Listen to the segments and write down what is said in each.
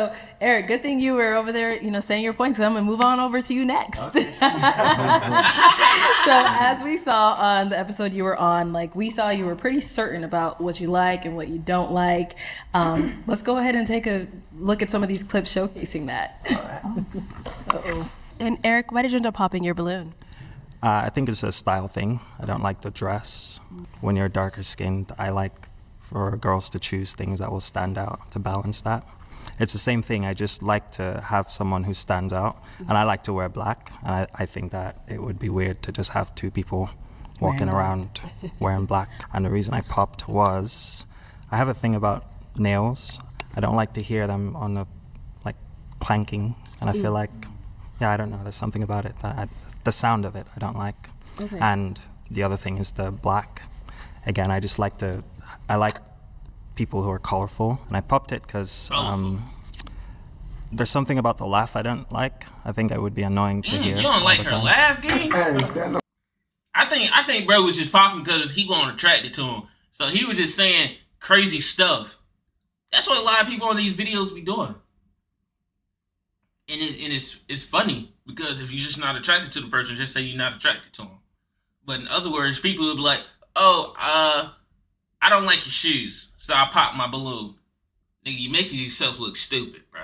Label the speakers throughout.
Speaker 1: So, Eric, good thing you were over there, saying your points. So I'm gonna move on over to you next.
Speaker 2: Okay.
Speaker 1: So, as we saw on the episode you were on, we saw you were pretty certain about what you like and what you don't like. Let's go ahead and take a look at some of these clips showcasing that. Uh-oh. And Eric, why did you end up popping your balloon?
Speaker 2: I think it's a style thing. I don't like the dress. When you're darker skinned, I like for girls to choose things that will stand out to balance that. It's the same thing. I just like to have someone who stands out, and I like to wear black. And I think that it would be weird to just have two people walking around wearing black. And the reason I popped was I have a thing about nails. I don't like to hear them on the clanking, and I feel like, I don't know, there's something about it that the sound of it I don't like.
Speaker 1: Okay.
Speaker 2: And the other thing is the black. Again, I like people who are colorful, and I popped it because there's something about the laugh I don't like. I think it would be annoying to hear.
Speaker 3: You don't like her laugh, gang? I think bro was just popping because he wasn't attracted to him. So he was just saying crazy stuff. That's what a lot of people on these videos be doing. And it's funny because if you're just not attracted to the person, just say you're not attracted to them. But in other words, people will be like, I don't like your shoes, so I pop my balloon. Nigga, you making yourself look stupid, bro.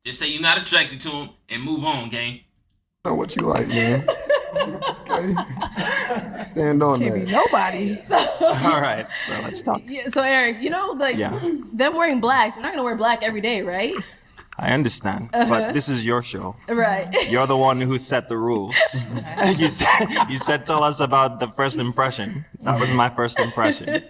Speaker 3: Just say you're not attracted to them and move on, gang.
Speaker 4: Know what you like, man. Okay. Stand on
Speaker 1: Can't
Speaker 4: that.
Speaker 1: be nobody.
Speaker 2: All right, so let's talk.
Speaker 1: Yeah, so Eric, them wearing black, they're not gonna wear black every day, right?
Speaker 2: I understand, but this is your show.
Speaker 1: Right.
Speaker 2: You're the one who set the rules. You said tell us about the first impression. That was my first impression.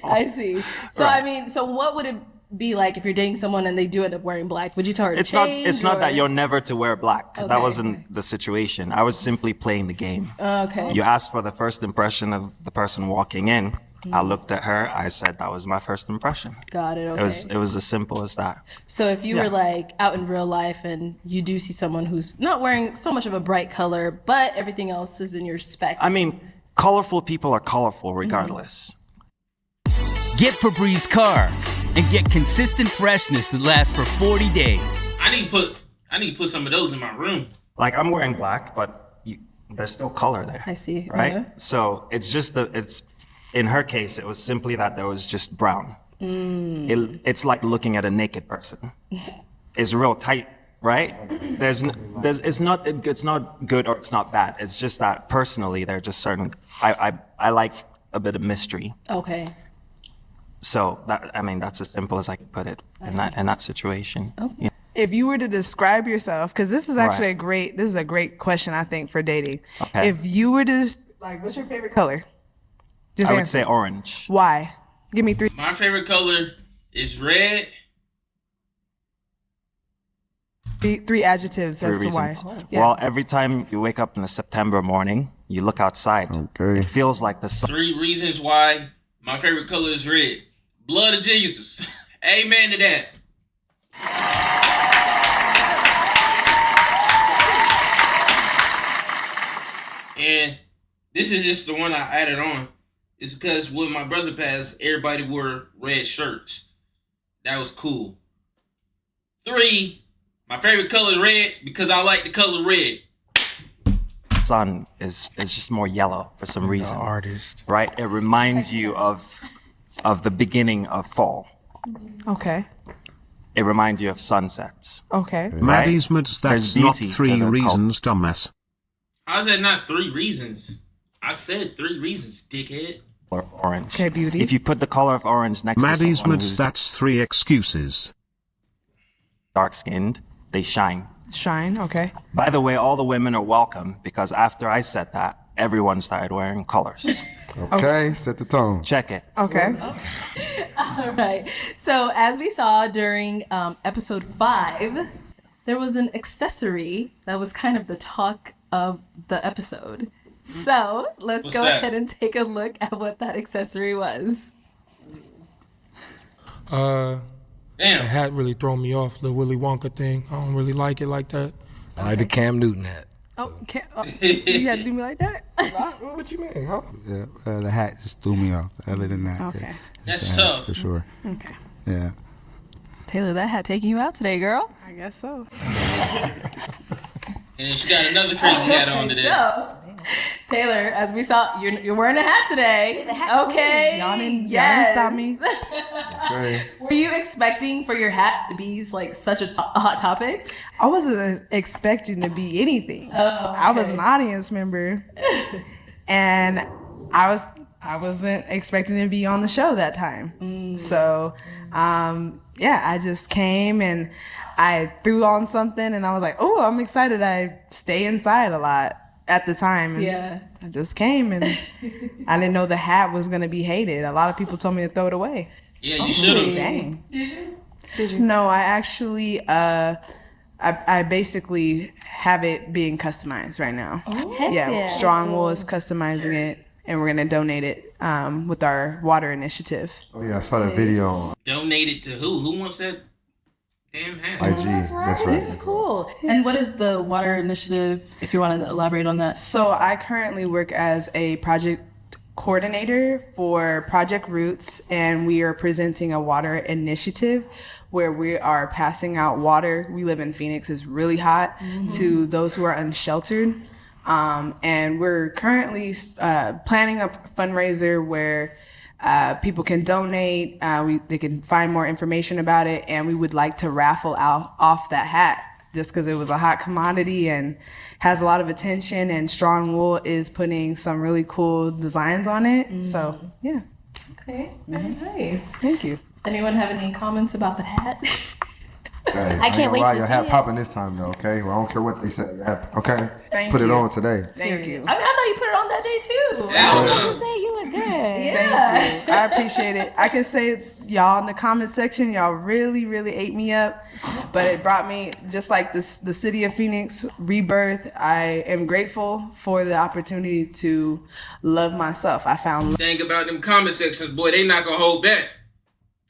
Speaker 1: I see. So
Speaker 2: Right.
Speaker 1: so what would it be like if you're dating someone and they do end up wearing black? Would you tell her to change?
Speaker 2: It's not that you're never to wear black.
Speaker 1: Okay.
Speaker 2: That wasn't the situation. I was simply playing the game.
Speaker 1: Okay.
Speaker 2: You asked for the first impression of the person walking in. I looked at her. I said that was my first impression.
Speaker 1: Got it. Okay.
Speaker 2: It was as simple as that.
Speaker 1: So if you were out in real life and you do see someone who's not wearing so much of a bright color, but everything else is in your specs.
Speaker 2: I mean, colorful people are colorful regardless.
Speaker 5: Get Febreze Car and get consistent freshness that lasts for 40 days.
Speaker 3: I need to put some of those in my room.
Speaker 2: Like I'm wearing black, but there's still color there.
Speaker 1: I see.
Speaker 2: Right?
Speaker 1: Uh-huh.
Speaker 2: So it's just in her case, it was simply that there was just brown. It's like looking at a naked person. It's real tight, right? It's not good or it's not bad. It's just that personally, they're just certain. I like a bit of mystery.
Speaker 1: Okay.
Speaker 2: So that's as simple as I could put it in that situation.
Speaker 1: Okay.
Speaker 2: Yeah.
Speaker 6: If you were to describe yourself, because this is actually
Speaker 2: Right.
Speaker 6: this is a great question, I think, for dating.
Speaker 2: Okay.
Speaker 6: If you were to, what's your favorite color? Just
Speaker 2: I would
Speaker 6: answer.
Speaker 2: say orange.
Speaker 6: Why? Give me 3.
Speaker 3: My favorite color is red.
Speaker 6: Three adjectives as
Speaker 2: Three
Speaker 6: to why.
Speaker 2: reasons.
Speaker 6: Yeah.
Speaker 2: Well, every time you wake up in a September morning, you look outside.
Speaker 4: Okay.
Speaker 2: It feels like the sun.
Speaker 3: 3 reasons why my favorite color is red. Blood of Jesus. Amen to that. And this is just the one I added on. It's because when my brother passed, everybody wore red shirts. That was cool. 3, my favorite color is red because I like the color red.
Speaker 2: sun is just more yellow for some reason.
Speaker 7: Artist.
Speaker 2: Right? It reminds you of the beginning of fall.
Speaker 6: Okay.
Speaker 2: It reminds you of sunsets.
Speaker 6: Okay.
Speaker 8: Maddie's Mads,
Speaker 2: There's
Speaker 8: that's not
Speaker 2: beauty to
Speaker 8: 3
Speaker 2: the
Speaker 8: reasons, dumbass.
Speaker 3: How's that not 3 reasons? I said 3 reasons, dickhead.
Speaker 2: Or orange.
Speaker 6: Okay, beauty.
Speaker 2: If you put the color of orange next
Speaker 8: Maddie's
Speaker 2: to someone
Speaker 8: Mads,
Speaker 2: who's
Speaker 8: that's 3 excuses.
Speaker 2: dark-skinned, they shine.
Speaker 6: Shine. Okay.
Speaker 2: By the way, all the women are welcome because after I said that, everyone started wearing colors.
Speaker 4: Okay, set the tone.
Speaker 2: Check it.
Speaker 6: Okay.
Speaker 1: All right. So as we saw during episode 5, there was an accessory that was kind of the talk of the episode. So let's
Speaker 3: What's
Speaker 1: go
Speaker 3: that?
Speaker 1: ahead and take a look at what that accessory was.
Speaker 7: The
Speaker 3: Damn.
Speaker 7: hat really throw me off, the Willy Wonka thing. I don't really like it like that.
Speaker 9: I like the Cam Newton hat.
Speaker 6: Oh, you had to do me like that?
Speaker 7: What you mean, huh?
Speaker 4: Yeah, the hat just threw me off. Other than that,
Speaker 6: Okay.
Speaker 4: yeah,
Speaker 3: That's
Speaker 4: just the hat,
Speaker 3: tough.
Speaker 4: for sure.
Speaker 6: Okay.
Speaker 4: Yeah.
Speaker 1: Taylor, that hat taking you out today, girl.
Speaker 6: I guess so.
Speaker 3: And then she got another crazy hat on today.
Speaker 1: So, Taylor, as we saw, you're wearing a hat today. Okay.
Speaker 6: Y'all didn't
Speaker 1: Yes.
Speaker 6: stop me.
Speaker 4: Okay.
Speaker 1: Were you expecting for your hat to be like such a hot topic?
Speaker 6: I wasn't expecting to be anything.
Speaker 1: Oh,
Speaker 6: I was an audience member, and I wasn't expecting to be on the show that time. So, yeah, I just came and I threw on something, and I was like, "Oh, I'm excited." I stay inside a lot at the time. And
Speaker 1: Yeah.
Speaker 6: I just came, and I didn't know the hat was gonna be hated. A lot of people told me to throw it away.
Speaker 3: Yeah, you should have.
Speaker 6: Dang. Did you? No, I actually, I basically have it being customized right now. Yeah, Strong Wool is customizing it, and we're gonna donate it with our water initiative.
Speaker 4: Oh yeah, I saw that video on
Speaker 3: Donate it to who? Who wants that damn hat?
Speaker 4: IG. That's right.
Speaker 1: This is cool. And what is the water initiative, if you want to elaborate on that?
Speaker 6: So I currently work as a project coordinator for Project Roots, and we are presenting a water initiative where we are passing out water. We live in Phoenix, it's really hot, to those who are unsheltered. And we're currently planning a fundraiser where people can donate, they can find more information about it, and we would like to raffle off that hat just because it was a hot commodity and has a lot of attention, and Strong Wool is putting some really cool designs on it. So, yeah.
Speaker 1: Okay, very nice.
Speaker 6: Thank you.
Speaker 1: Anyone have any comments about the hat?
Speaker 4: Hey,
Speaker 10: I can't wait
Speaker 4: lie,
Speaker 10: to
Speaker 4: your
Speaker 10: see
Speaker 4: hat
Speaker 10: it.
Speaker 4: popping this time though. Okay, well I don't care what they say. Your hat, okay,
Speaker 6: Thank
Speaker 4: put it
Speaker 6: you.
Speaker 4: on today.
Speaker 6: Thank you.
Speaker 1: I mean, I thought you put it on that day too.
Speaker 3: Yeah.
Speaker 10: You say you look good.
Speaker 1: Yeah.
Speaker 6: Thank you. I appreciate it. I can say y'all in the comment section, y'all really, really ate me up, but it brought me, just like the city of Phoenix rebirth, I am grateful for the opportunity to love myself. I found
Speaker 3: Thing about them comment sections, boy, they not gonna hold back.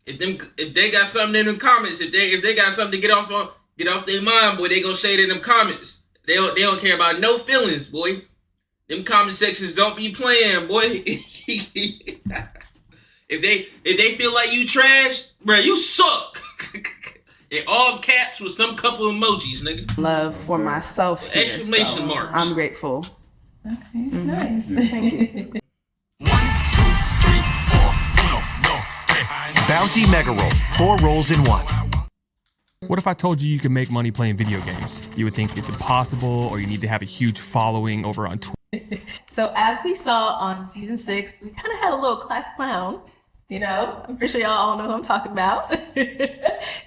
Speaker 3: If they got something in them comments, if they got something to get off their mind, boy, they gonna say it in them comments. They don't care about no feelings, boy. Them comment sections don't be playing, boy. If they feel like you trash, bro, you suck. In all caps with some couple emojis, nigga.
Speaker 6: love for myself here,
Speaker 3: Exclamation
Speaker 6: so
Speaker 3: marks.
Speaker 6: I'm grateful.
Speaker 1: Okay, nice.
Speaker 6: Thank you.
Speaker 11: Bounty Mega Roll. 4 rolls in 1.
Speaker 12: What if I told you can make money playing video games? You would think it's impossible, or you need to have a huge following over on Twitter.
Speaker 1: So as we saw on season 6, we kind of had a little class clown. You know, I'm pretty sure y'all all know who I'm talking about.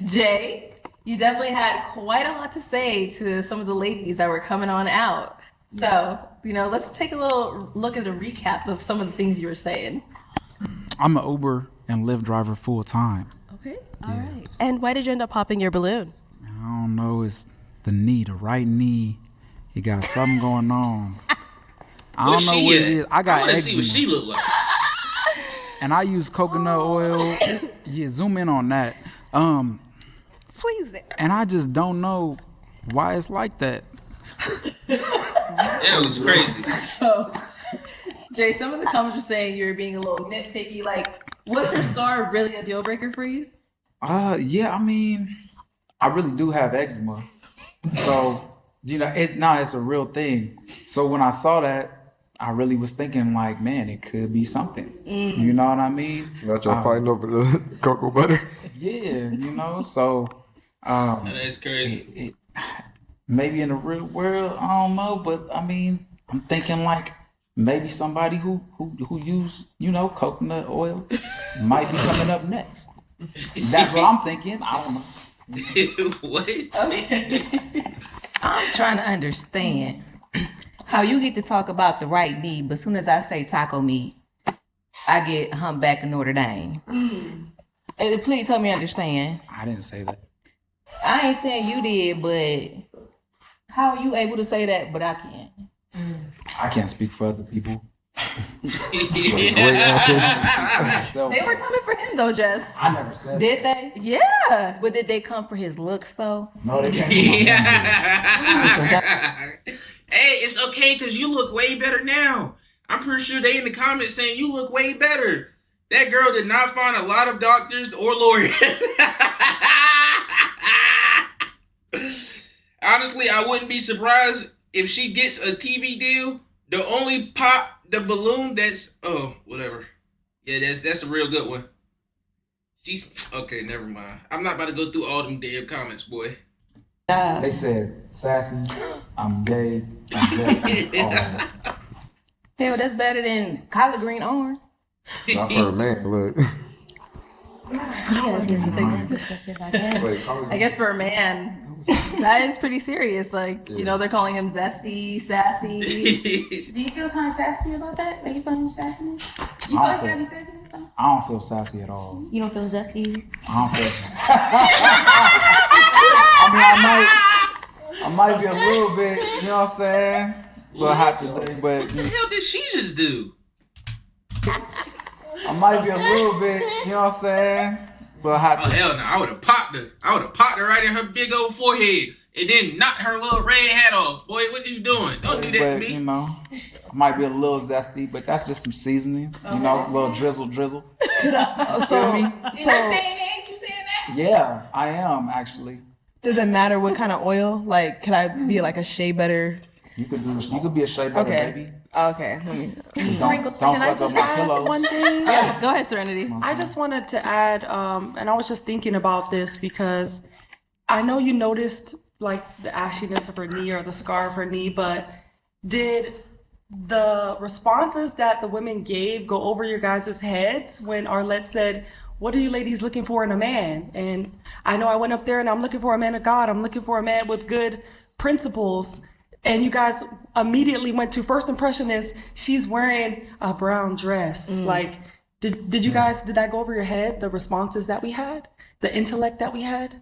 Speaker 1: Jay, you definitely had quite a lot to say to some of the ladies that were coming on out. So, you know, let's take a little look at a recap of some of the things you were saying.
Speaker 13: I'm an Uber and Lyft driver full time.
Speaker 1: Okay, all right. And why did you end up popping your balloon?
Speaker 13: I don't know, it's the knee, the right knee. You got something going on. I don't know what it is. I got
Speaker 3: wanna see what she
Speaker 13: eczema.
Speaker 3: look like.
Speaker 13: And I use coconut oil. Yeah, zoom in on that.
Speaker 6: Please.
Speaker 13: And I just don't know why it's like that.
Speaker 3: That was crazy.
Speaker 1: So, Jay, some of the comments were saying you were being a little nitpicky. Like, was her scar really a deal breaker for you?
Speaker 13: Yeah, I mean, I really do have eczema. So, you know, it's a real thing. So when I saw that, I really was thinking like, man, it could be something. You know what I mean?
Speaker 4: Not y'all fighting over the cocoa butter.
Speaker 13: Yeah, you know, so
Speaker 3: That's crazy.
Speaker 13: Maybe in the real world, I don't know, but I mean, I'm thinking like maybe somebody who use, you know, coconut oil might be coming up next. That's what I'm thinking. I don't know.
Speaker 3: What?
Speaker 1: Okay.
Speaker 10: I'm trying to understand how you get to talk about the right knee, but as soon as I say taco meat, I get humpback in Notre Dame. And please help me understand.
Speaker 13: I didn't say that.
Speaker 10: I ain't saying you did, but how are you able to say that, but I can't?
Speaker 13: I can't speak for other people.
Speaker 4: Great answer.
Speaker 13: So,
Speaker 1: They were coming for him though, Jess.
Speaker 13: I never said
Speaker 10: Did they?
Speaker 1: Yeah.
Speaker 10: But did they come for his looks though?
Speaker 13: No, they can't.
Speaker 3: Hey, it's okay because you look way better now. I'm pretty sure they in the comments saying you look way better. That girl did not find a lot of doctors or lawyers. honestly, I wouldn't be surprised if she gets a TV deal. The only pop the balloon that's whatever. Yeah, that's a real good one. She's okay. Never mind. I'm not about to go through all them damn comments, boy.
Speaker 13: They said sassy. I'm gay. I'm gay. All that.
Speaker 10: Hell, that's better than collard green orange.
Speaker 4: Not for a man, look.
Speaker 1: I guess for a man, that is pretty serious. Like, you know, they're calling him zesty, sassy.
Speaker 10: Do you feel kind of sassy about that? Are you feeling sassy? You feel like you gotta be sassy this time?
Speaker 13: I don't feel sassy at all.
Speaker 10: You don't feel zesty?
Speaker 13: I don't feel. I might be a little bit. You know what I'm saying? A little hot today, but
Speaker 3: what the hell did she just do?
Speaker 13: I might be a little bit. You know what I'm saying? A little hot.
Speaker 3: Oh hell no! I would have popped her. I would have popped her right in her big old forehead, and then knocked her little red hat off. Boy, what you doing? Don't do that to me.
Speaker 13: You know, I might be a little zesty, but that's just some seasoning. You know, it's a little drizzle.
Speaker 6: So
Speaker 10: You understand, ain't you saying that?
Speaker 13: Yeah, I am actually.
Speaker 6: does it matter what kind of oil? Like, could I be like a shea butter?
Speaker 13: You could be a shea butter baby.
Speaker 6: Okay.
Speaker 13: Don't
Speaker 14: Can I
Speaker 13: fuck
Speaker 14: just
Speaker 13: up my
Speaker 14: add
Speaker 13: pillows.
Speaker 14: one thing?
Speaker 1: Yeah, go ahead, Serenity.
Speaker 14: I just wanted to add, and I was just thinking about this because I know you noticed like the ashiness of her knee or the scar of her knee, but did the responses that the women gave go over your guys' heads when Arlette said, "What are you ladies looking for in a man?" And I know I went up there and I'm looking for a man of God. I'm looking for a man with good principles. And you guys immediately went to first impression is she's wearing a brown dress. Like, did you guys, did that go over your head? The responses that we had, the intellect that we had?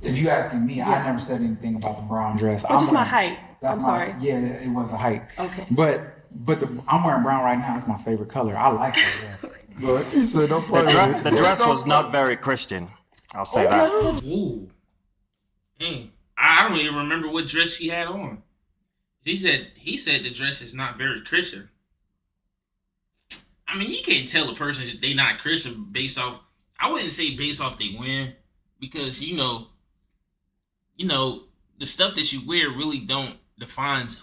Speaker 13: If you asking me, I never said anything about the brown dress.
Speaker 14: Or just my height. I'm
Speaker 13: That's
Speaker 14: sorry.
Speaker 13: Yeah, it was the height.
Speaker 14: Okay.
Speaker 13: But I'm wearing brown right now. It's my favorite color. I like the dress.
Speaker 4: Look, he said don't play with it.
Speaker 2: The dress was not very Christian. I'll say that.
Speaker 3: Ooh. Dang. I don't even remember what dress she had on. He said the dress is not very Christian. I mean, you can't tell a person that they not Christian based off. I wouldn't say based off they wearing, because you know, the stuff that you wear really don't defines.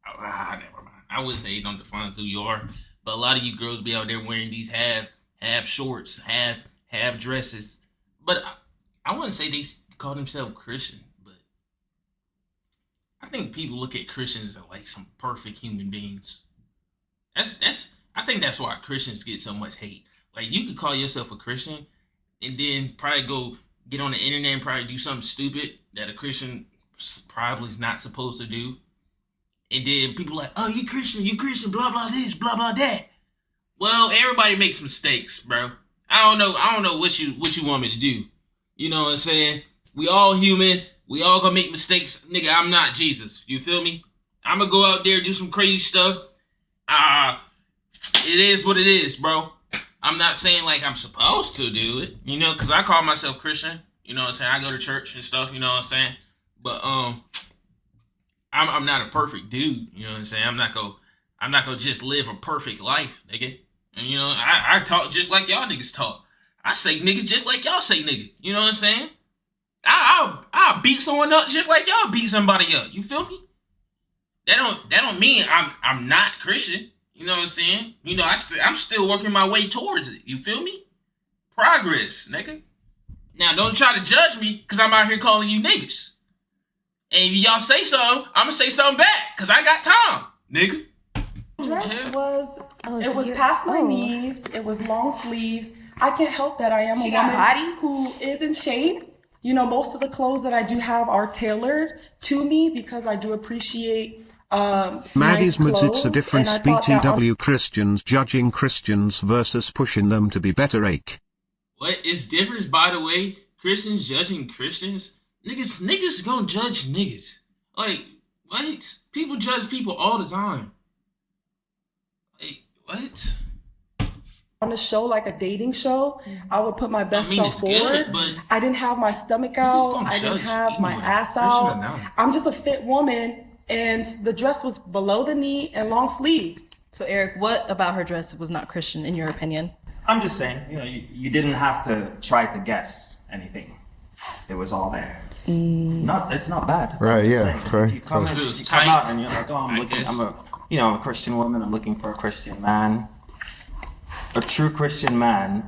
Speaker 3: Never mind. I wouldn't say it don't define who you are, but a lot of you girls be out there wearing these half shorts, half dresses. But I wouldn't say they call themselves Christian. I think people look at Christians as like some perfect human beings. I think that's why Christians get so much hate. Like, you could call yourself a Christian and then probably go get on the internet and probably do something stupid that a Christian probably is not supposed to do. And then people like, oh, you Christian, blah, blah, this, blah, blah, that. Well, everybody makes mistakes, bro. I don't know what you want me to do. You know what I'm saying? We all human. We all gonna make mistakes. Nigga, I'm not Jesus. You feel me? I'm gonna go out there, do some crazy stuff. It is what it is, bro. I'm not saying like I'm supposed to do it, you know, because I call myself Christian. You know what I'm saying? I go to church and stuff, you know what I'm saying? But I'm not a perfect dude, you know what I'm saying? I'm not gonna just live a perfect life, nigga. And you know, I talk just like y'all niggas talk. I say niggas just like y'all say nigga. You know what I'm saying? I'll beat someone up just like y'all beat somebody up. You feel me? That don't mean I'm not Christian. You know what I'm saying? You know, I'm still working my way towards it. You feel me? Progress, nigga. Now don't try to judge me because I'm out here calling you niggas. And if y'all say something, I'm gonna say something back because I got time, nigga.
Speaker 14: Dress was past my knees. It was long sleeves. I can't help that I am a woman who is in shape. You know, most of the clothes that I do have are tailored to me because I do appreciate
Speaker 8: Maddie's
Speaker 14: nice
Speaker 8: it's a difference BTW Christians judging Christians versus pushing them to be better ache.
Speaker 3: What is difference, by the way? Christians judging Christians? Niggas gonna judge niggas. Like, what? People judge people all the time. Like, what?
Speaker 14: On a show like a dating show, I would put my best self forward.
Speaker 3: But
Speaker 14: I didn't have my stomach out. I didn't have my ass out. I'm just a fit woman, and the dress was below the knee and long sleeves.
Speaker 1: So Eric, what about her dress was not Christian in your opinion?
Speaker 2: I'm just saying, you know, you didn't have to try to guess anything. It was all there. It's not bad.
Speaker 4: Right, yeah.
Speaker 2: If you come,
Speaker 3: If it
Speaker 2: in,
Speaker 3: was
Speaker 2: you come
Speaker 3: tight,
Speaker 2: out and you're like, oh, I'm
Speaker 3: I
Speaker 2: looking,
Speaker 3: guess.
Speaker 2: I'm a Christian woman, I'm looking for a Christian man. A true Christian man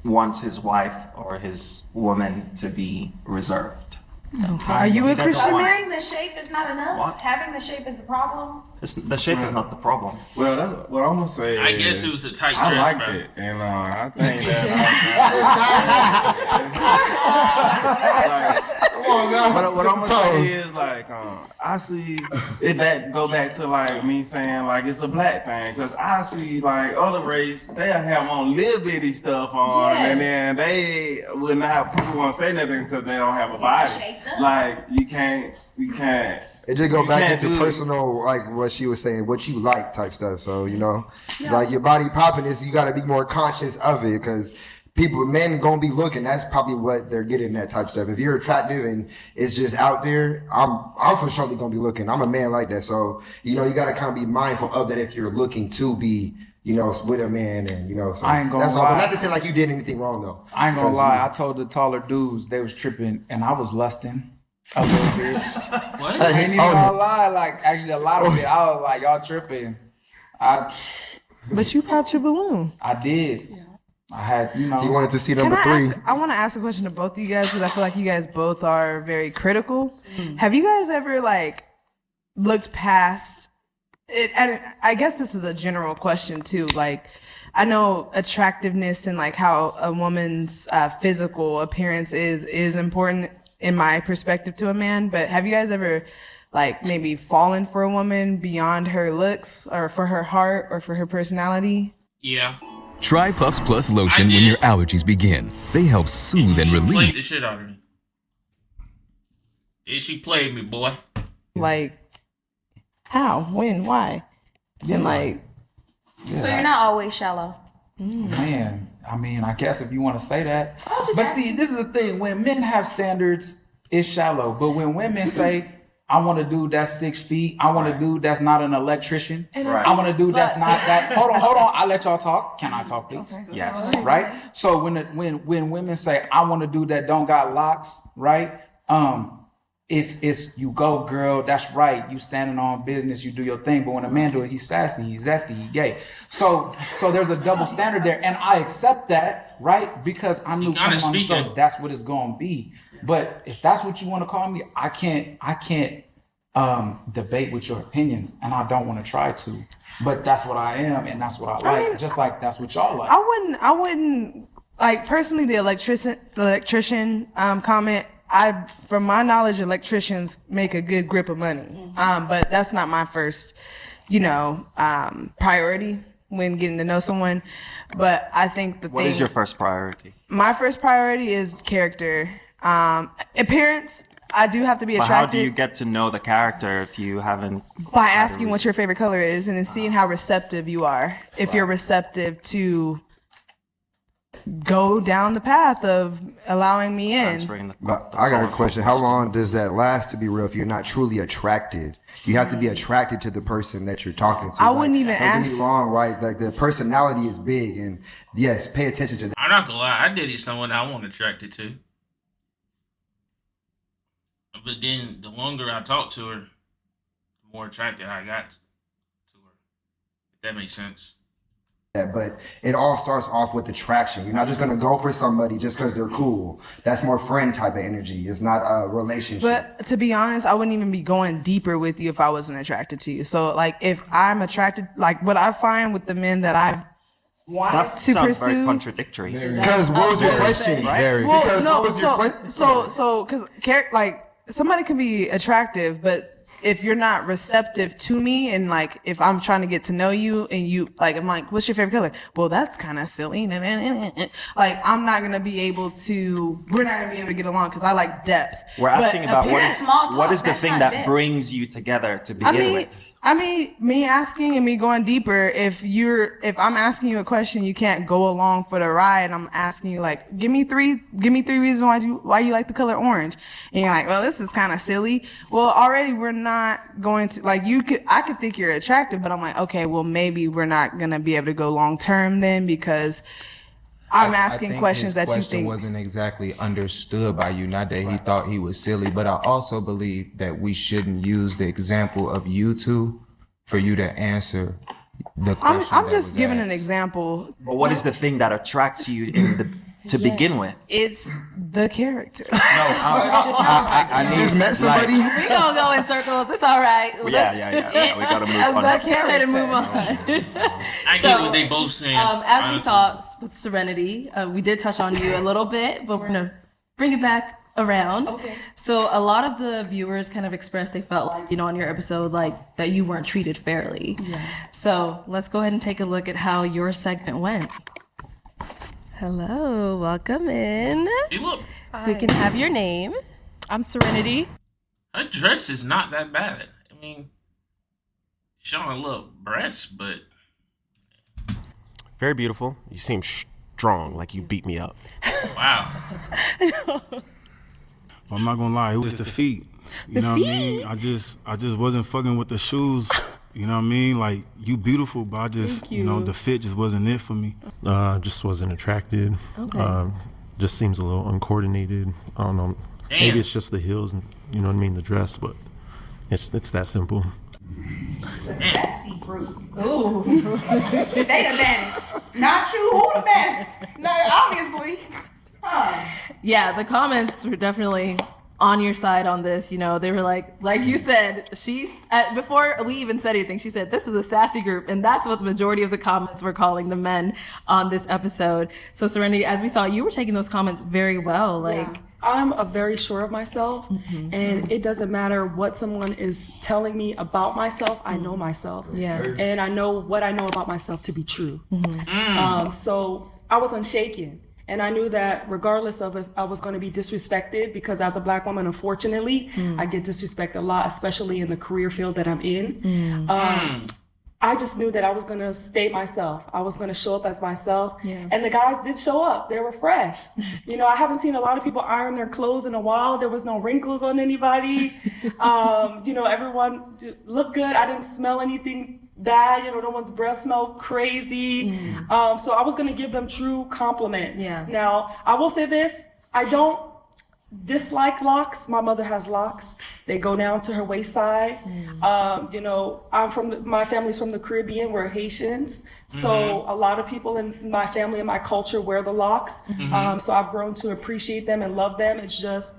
Speaker 2: wants his wife or his woman to be reserved.
Speaker 6: Are you a Christian man?
Speaker 15: Having the shape is not enough.
Speaker 2: What?
Speaker 15: Having the shape is the problem.
Speaker 2: The shape is not the problem.
Speaker 16: Well, that's what I'm gonna say.
Speaker 3: I guess it was a tight
Speaker 16: I
Speaker 3: dress,
Speaker 16: liked
Speaker 3: bro.
Speaker 16: it, and I think that. What I'm gonna say is like, I see it that go back to like me saying like it's a black thing, because I see like other race they'll have on little bitty stuff on, and then they will not people won't say nothing because they don't have a body. Like you can't.
Speaker 4: It just go
Speaker 16: You
Speaker 4: back
Speaker 16: can't
Speaker 4: into
Speaker 16: do it.
Speaker 4: personal, like what she was saying, what you like type stuff. So, like your body popping is, you got to be more conscious of it, because men gonna be looking. That's probably what they're getting, that type of stuff. If you're attractive and it's just out there, I'm for surely gonna be looking. I'm a man like that. So, you got to kind of be mindful of that if you're looking to be, with a man, and, so
Speaker 13: I ain't gonna
Speaker 4: that's all. But
Speaker 13: lie.
Speaker 4: not to say like you did anything wrong though.
Speaker 13: I ain't gonna
Speaker 4: 'Cause
Speaker 13: lie. I told the taller dudes they was tripping, and I was lusting a little bit.
Speaker 3: What?
Speaker 13: I ain't even gonna lie. Like actually, a lot of it, I was like, y'all tripping.
Speaker 6: But you popped your balloon.
Speaker 13: I did. I had,
Speaker 4: He wanted to see number
Speaker 6: Can I
Speaker 4: 3.
Speaker 6: ask, I want to ask a question to both of you guys, because I feel like you guys both are very critical. Have you guys ever like looked past it? And I guess this is a general question too. Like, I know attractiveness and like how a woman's physical appearance is important in my perspective to a man. But have you guys ever like maybe fallen for a woman beyond her looks, or for her heart, or for her personality?
Speaker 3: Yeah.
Speaker 17: Try Puffs Plus lotion when your allergies begin. They help soothe and
Speaker 3: Played
Speaker 17: relieve.
Speaker 3: the shit out of me. Yeah, she played me, boy.
Speaker 6: Like, how? When? Why? Then like.
Speaker 15: So you're not always shallow.
Speaker 13: Man, I mean, I guess if you want to say that. But see, this is the thing. When men have standards, it's shallow. But when women say, I want a dude that's 6 feet, I want a dude that's not an electrician, I want a dude that's not that. Hold on. I'll let y'all talk. Can I talk, please?
Speaker 2: Yes.
Speaker 13: Right? So when women say, I want a dude that don't got locks, right? It's you go, girl, that's right. You standing on business, you do your thing. But when a man do it, he's sassy, he's zesty, he gay. So there's a double standard there. And I accept that, right? Because I knew coming on the show, that's what it's gonna be. But if that's what you want to call me, I can't debate with your opinions, and I don't want to try to. But that's what I am, and that's what I like.
Speaker 6: I mean,
Speaker 13: just like that's what y'all like.
Speaker 6: I wouldn't like personally the electrician comment. From my knowledge, electricians make a good grip of money. But that's not my first, priority when getting to know someone. But I think
Speaker 2: What is your first priority?
Speaker 6: My first priority is character. Appearance, I do have to be
Speaker 2: But
Speaker 6: attracted.
Speaker 2: how do you get to know the character if you haven't?
Speaker 6: By asking what your favorite color is, and then seeing how receptive you are. If you're receptive to go down the path of allowing me in.
Speaker 4: But I got a question. How long does that last, to be real, if you're not truly attracted? You have to be attracted to the person that you're talking to.
Speaker 6: I wouldn't even
Speaker 4: don't get me
Speaker 6: ask-
Speaker 4: wrong, right? Like the personality is big, and yes, pay attention to that.
Speaker 3: I'm not gonna lie, I dated someone I wasn't attracted to. But then the longer I talked to her, the more attracted I got to her. If that makes sense.
Speaker 4: But it all starts off with attraction. You're not just gonna go for somebody just because they're cool. That's more friend type of energy. It's not a relationship.
Speaker 6: But to be honest, I wouldn't even be going deeper with you if I wasn't attracted to you. So like if I'm attracted, like what I find with the men that I've wanted
Speaker 2: That
Speaker 6: to
Speaker 2: sounds very
Speaker 6: pursue.
Speaker 2: contradictory.
Speaker 4: Because what was your question?
Speaker 2: Right?
Speaker 6: Well,
Speaker 4: Because
Speaker 6: no,
Speaker 4: what was your question?
Speaker 6: so because like somebody can be attractive, but if you're not receptive to me, and like if I'm trying to get to know you, and you like, I'm like, what's your favorite color? Well, that's kind of silly. Like I'm not gonna be able to. We're not gonna be able to get along because I like depth.
Speaker 2: We're
Speaker 6: But
Speaker 2: asking about
Speaker 6: appearance-
Speaker 2: what is the thing that brings you together to begin with?
Speaker 6: I mean, me asking and me going deeper. If I'm asking you a question, you can't go along for the ride. I'm asking you like, give me three reasons why you like the color orange. And you're like, well, this is kind of silly. Well, already we're not going to like I could think you're attractive, but I'm like, okay, well maybe we're not gonna be able to go long term then, because I'm
Speaker 18: I
Speaker 6: asking
Speaker 18: think
Speaker 6: questions
Speaker 18: his
Speaker 6: that you
Speaker 18: question
Speaker 6: think.
Speaker 18: wasn't exactly understood by you. Not that he thought he was silly, but I also believe that we shouldn't use the example of you two for you to answer the question.
Speaker 6: I'm just giving an example.
Speaker 2: But what is the thing that attracts you to begin with?
Speaker 6: It's the character.
Speaker 2: I
Speaker 4: just met somebody.
Speaker 1: We gonna go in circles. It's all right.
Speaker 2: Yeah. We gotta move on.
Speaker 1: Let's go ahead and move on.
Speaker 3: I get what they both saying.
Speaker 1: As we
Speaker 3: honestly.
Speaker 1: saw with Serenity, we did touch on you a little bit, but we're gonna bring it back around. Okay. So a lot of the viewers kind of expressed they felt like, on your episode, like that you weren't treated fairly. Yeah. So let's go ahead and take a look at how your segment went. Hello, welcome in.
Speaker 3: Hey, look.
Speaker 1: We can have your name.
Speaker 14: I'm Serenity.
Speaker 3: Her dress is not that bad. I mean, showing a little breast, but
Speaker 19: Very beautiful. You seem strong, like you beat me up.
Speaker 3: wow.
Speaker 20: I'm not gonna lie, it was the feet. You know what I mean? I just wasn't fucking with the shoes. You know what I mean? Like, you beautiful, but I just, the fit just wasn't it for me.
Speaker 19: Just wasn't attracted.
Speaker 20: Okay.
Speaker 19: Just seems a little uncoordinated. I don't know.
Speaker 3: Damn.
Speaker 19: Maybe it's just the heels and you know what I mean, the dress, but it's that simple.
Speaker 15: Sassy group. Ooh. They the baddest. Not you. Who the best? No, obviously.
Speaker 1: Yeah, the comments were definitely on your side on this. They were like you said, she's before we even said anything, she said this is a sassy group, and that's what the majority of the comments were calling the men on this episode. So Serenity, as we saw, you were taking those comments very well.
Speaker 14: I'm very sure of myself, and it doesn't matter what someone is telling me about myself. I know myself, and I know what I know about myself to be true. So I was unshaken, and I knew that regardless of if I was going to be disrespected, because as a Black woman, unfortunately, I get disrespected a lot, especially in the career field that I'm in. I just knew that I was going to stay myself. I was going to show up as myself. Yeah. And the guys did show up. They were fresh. I haven't seen a lot of people iron their clothes in a while. There was no wrinkles on anybody. Everyone looked good. I didn't smell anything bad. No one's breath smelled crazy. So I was going to give them true compliments. Yeah. Now, I will say this. I don't dislike locks. My mother has locks. They go down to her waist side. I'm my family's from the Caribbean. We're Haitians. So a lot of people in my family and my culture wear the locks. So I've grown to appreciate them and love them. It's just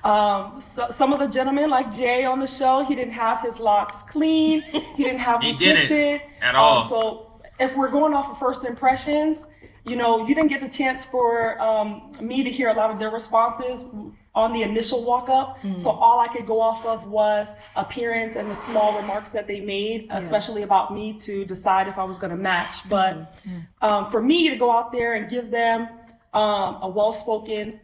Speaker 14: some of the gentlemen like Jay on the show, he didn't have his locks clean. He didn't have them twisted
Speaker 3: at all.
Speaker 14: So if we're going off of first impressions, you didn't get the chance for me to hear a lot of their responses on the initial walk up. So all I could go off of was appearance and the small remarks that they made, especially about me, to decide if I was going to match. But for me to go out there and give them a well-spoken,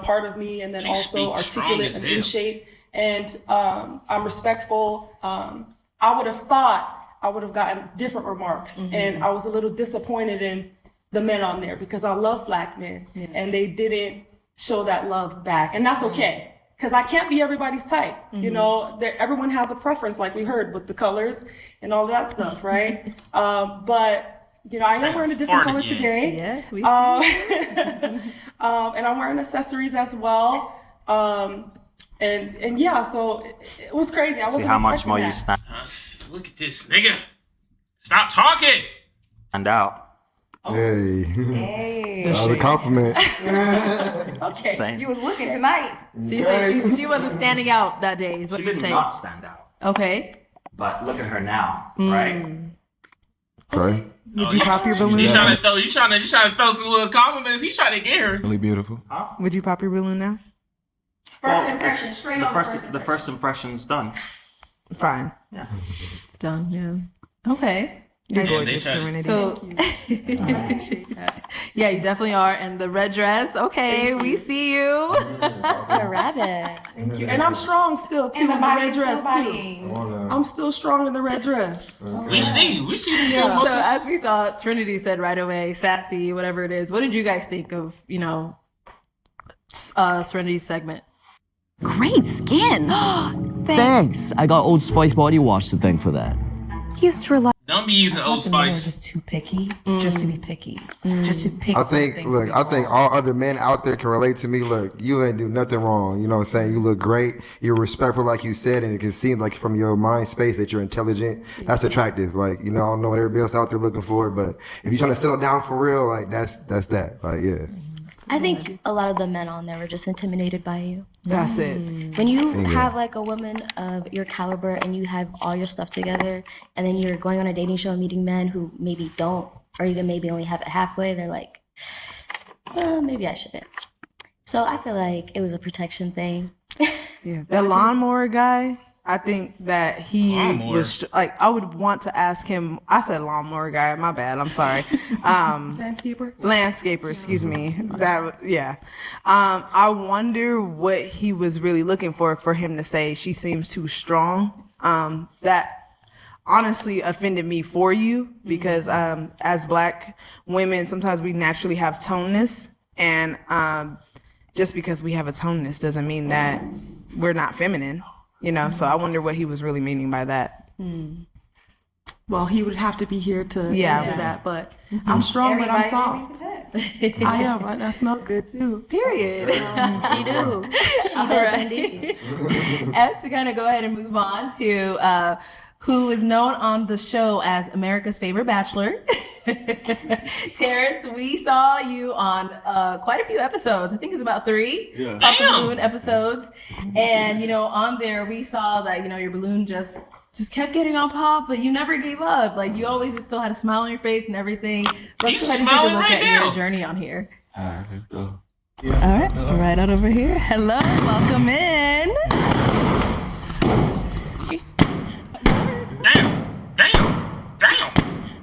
Speaker 14: part of me, and then also articulate and in shape, and I'm respectful. I would have thought I would have gotten different remarks, and I was a little disappointed in the men on there because I love Black men, and they didn't show that love back, and that's okay, because I can't be everybody's type. Everyone has a preference, like we heard with the colors and all that stuff, right? But I am wearing a different color today.
Speaker 1: Yes, we see.
Speaker 14: And I'm wearing accessories as well. And yeah, so it was crazy. I wasn't
Speaker 2: See how much
Speaker 14: expecting
Speaker 2: more
Speaker 14: that.
Speaker 2: you stand
Speaker 3: Look at this nigga. Stop talking.
Speaker 2: out.
Speaker 4: Hey. That was a compliment.
Speaker 15: Okay.
Speaker 2: Same.
Speaker 15: You was looking tonight.
Speaker 1: So you say she wasn't standing out that day, is what
Speaker 2: She
Speaker 1: you're
Speaker 2: did
Speaker 1: saying?
Speaker 2: not stand out.
Speaker 1: Okay.
Speaker 2: But look at her now, right?
Speaker 4: Okay.
Speaker 6: Would you pop your balloon?
Speaker 3: You trying to throw some little compliments? He trying to get her.
Speaker 9: Really beautiful.
Speaker 6: Would you pop your balloon now?
Speaker 15: First impression, straight on
Speaker 2: The first impression's done.
Speaker 6: Fine.
Speaker 2: Yeah.
Speaker 1: It's done, yeah. Okay.
Speaker 6: You're gorgeous, Serenity.
Speaker 1: So, yeah, you definitely are. And the red dress, okay, we see you.
Speaker 15: a rabbit.
Speaker 14: Thank you. And I'm strong still, too, in the
Speaker 15: body
Speaker 14: red dress,
Speaker 15: still
Speaker 14: too.
Speaker 15: bodying.
Speaker 14: I'm still strong in the red dress.
Speaker 3: We see the
Speaker 1: Yeah, so as we saw, Trinity said right away, sassy, whatever it is. What did you guys think of, Serenity's segment?
Speaker 21: Great skin. Thanks. I got Old Spice body wash to thank for that.
Speaker 15: Used to rely.
Speaker 3: No, Don't be using Old
Speaker 21: The men are
Speaker 3: Spice.
Speaker 21: just too picky, just to be picky, just to pick.
Speaker 4: I think,
Speaker 21: something
Speaker 4: look,
Speaker 21: to be
Speaker 4: I think
Speaker 21: wrong.
Speaker 4: all other men out there can relate to me. Look, you ain't do nothing wrong. You know what I'm saying? You look great. You're respectful, like you said, and it can seem like from your mind space that you're intelligent. That's attractive. Like, you know, I don't know what everybody else out there looking for, but if you're trying to settle down for real, like that's that. Like, yeah.
Speaker 22: I think a lot of the men on there were just intimidated by you.
Speaker 6: That's it.
Speaker 22: When you
Speaker 4: Yeah.
Speaker 22: have like a woman of your caliber and you have all your stuff together, and then you're going on a dating show and meeting men who maybe don't, or even maybe only have it halfway, they're like, well, maybe I shouldn't. So I feel like it was a protection thing.
Speaker 6: Yeah, the lawnmower guy. I think that he
Speaker 3: Lawnmower?
Speaker 6: was like, I would want to ask him. I said lawnmower guy. My bad. I'm sorry. Landscaper. Excuse me. Yeah. I wonder what he was really looking for him to say she seems too strong. That honestly offended me for you because as Black women, sometimes we naturally have toneness, and just because we have a toneness doesn't mean that we're not feminine. You know, so I wonder what he was really meaning by that.
Speaker 14: Well, he would have to be here to
Speaker 6: Yeah.
Speaker 14: answer that, but I'm strong, but I'm soft. I am. I smell good too.
Speaker 1: Period.
Speaker 22: She do. She
Speaker 1: All
Speaker 22: does
Speaker 1: right.
Speaker 22: indeed.
Speaker 1: And to kind of go ahead and move on to who is known on the show as America's favorite bachelor. Terrence, we saw you on quite a few episodes. I think it's about 3
Speaker 3: Yeah.
Speaker 1: Pop the
Speaker 3: Damn.
Speaker 1: Balloon episodes. And, you know, on there we saw that, you know, your balloon just kept getting on pop, but you never gave up. Like, you always just still had a smile on your face and everything. Let's
Speaker 3: He's
Speaker 1: go ahead and take a
Speaker 3: smiling
Speaker 1: look
Speaker 3: right
Speaker 1: at
Speaker 3: now.
Speaker 1: your journey on here.
Speaker 13: All right, let's go.
Speaker 1: All right, right on over here. Hello, welcome in.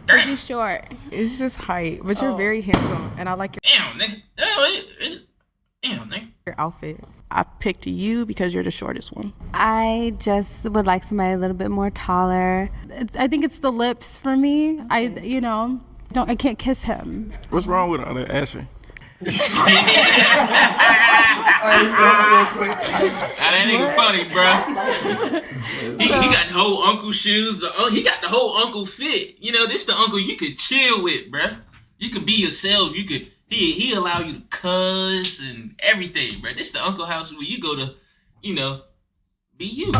Speaker 6: But you're short. It's just height, but you're very handsome, and I like your
Speaker 3: Damn, nigga. Damn, nigga.
Speaker 6: your outfit.
Speaker 23: I picked you because you're the shortest one.
Speaker 24: I just would like somebody a little bit more taller. I think it's the lips for me. I can't kiss him.
Speaker 20: What's wrong with all that Ashley?
Speaker 3: Now that nigga funny, bro. He got the whole uncle shoes. He got the whole uncle fit. You know, this the uncle you could chill with, bro. You could be yourself. You could. He allow you to cuss and everything, bro. This the uncle house where you go to, you know, be you.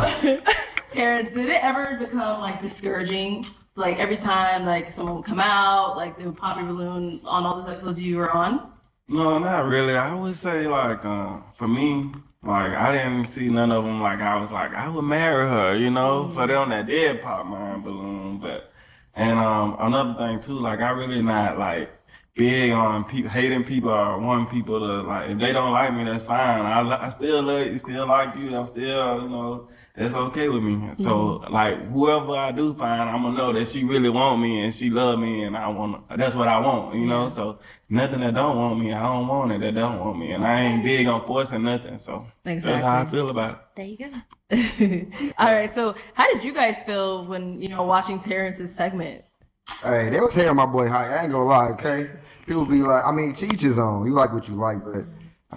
Speaker 1: Terrence, did it ever become like discouraging? Like every time like someone would come out, like they would pop your balloon on all those episodes you were on?
Speaker 16: No, not really. I would say like for me, like I didn't see none of them. Like I was like I would marry her, you know, for them that did pop my balloon. But and another thing too, like I really not like big on hating people or wanting people to like. If they don't like me, that's fine. I still love you, still like you. I'm still, you know, that's okay with me. So like whoever I do find, I'm gonna know that she really want me and she love me and that's what I want, you know. So nothing that don't want me, I don't want it that don't want me, and I ain't big on forcing nothing. So that's how I feel about it.
Speaker 22: There you go.
Speaker 1: All right, so how did you guys feel when, you know, watching Terrence's segment?
Speaker 4: Hey, they was hating on my boy Hype. I ain't gonna lie, okay? People be like, I mean, to each his own. You like what you like, but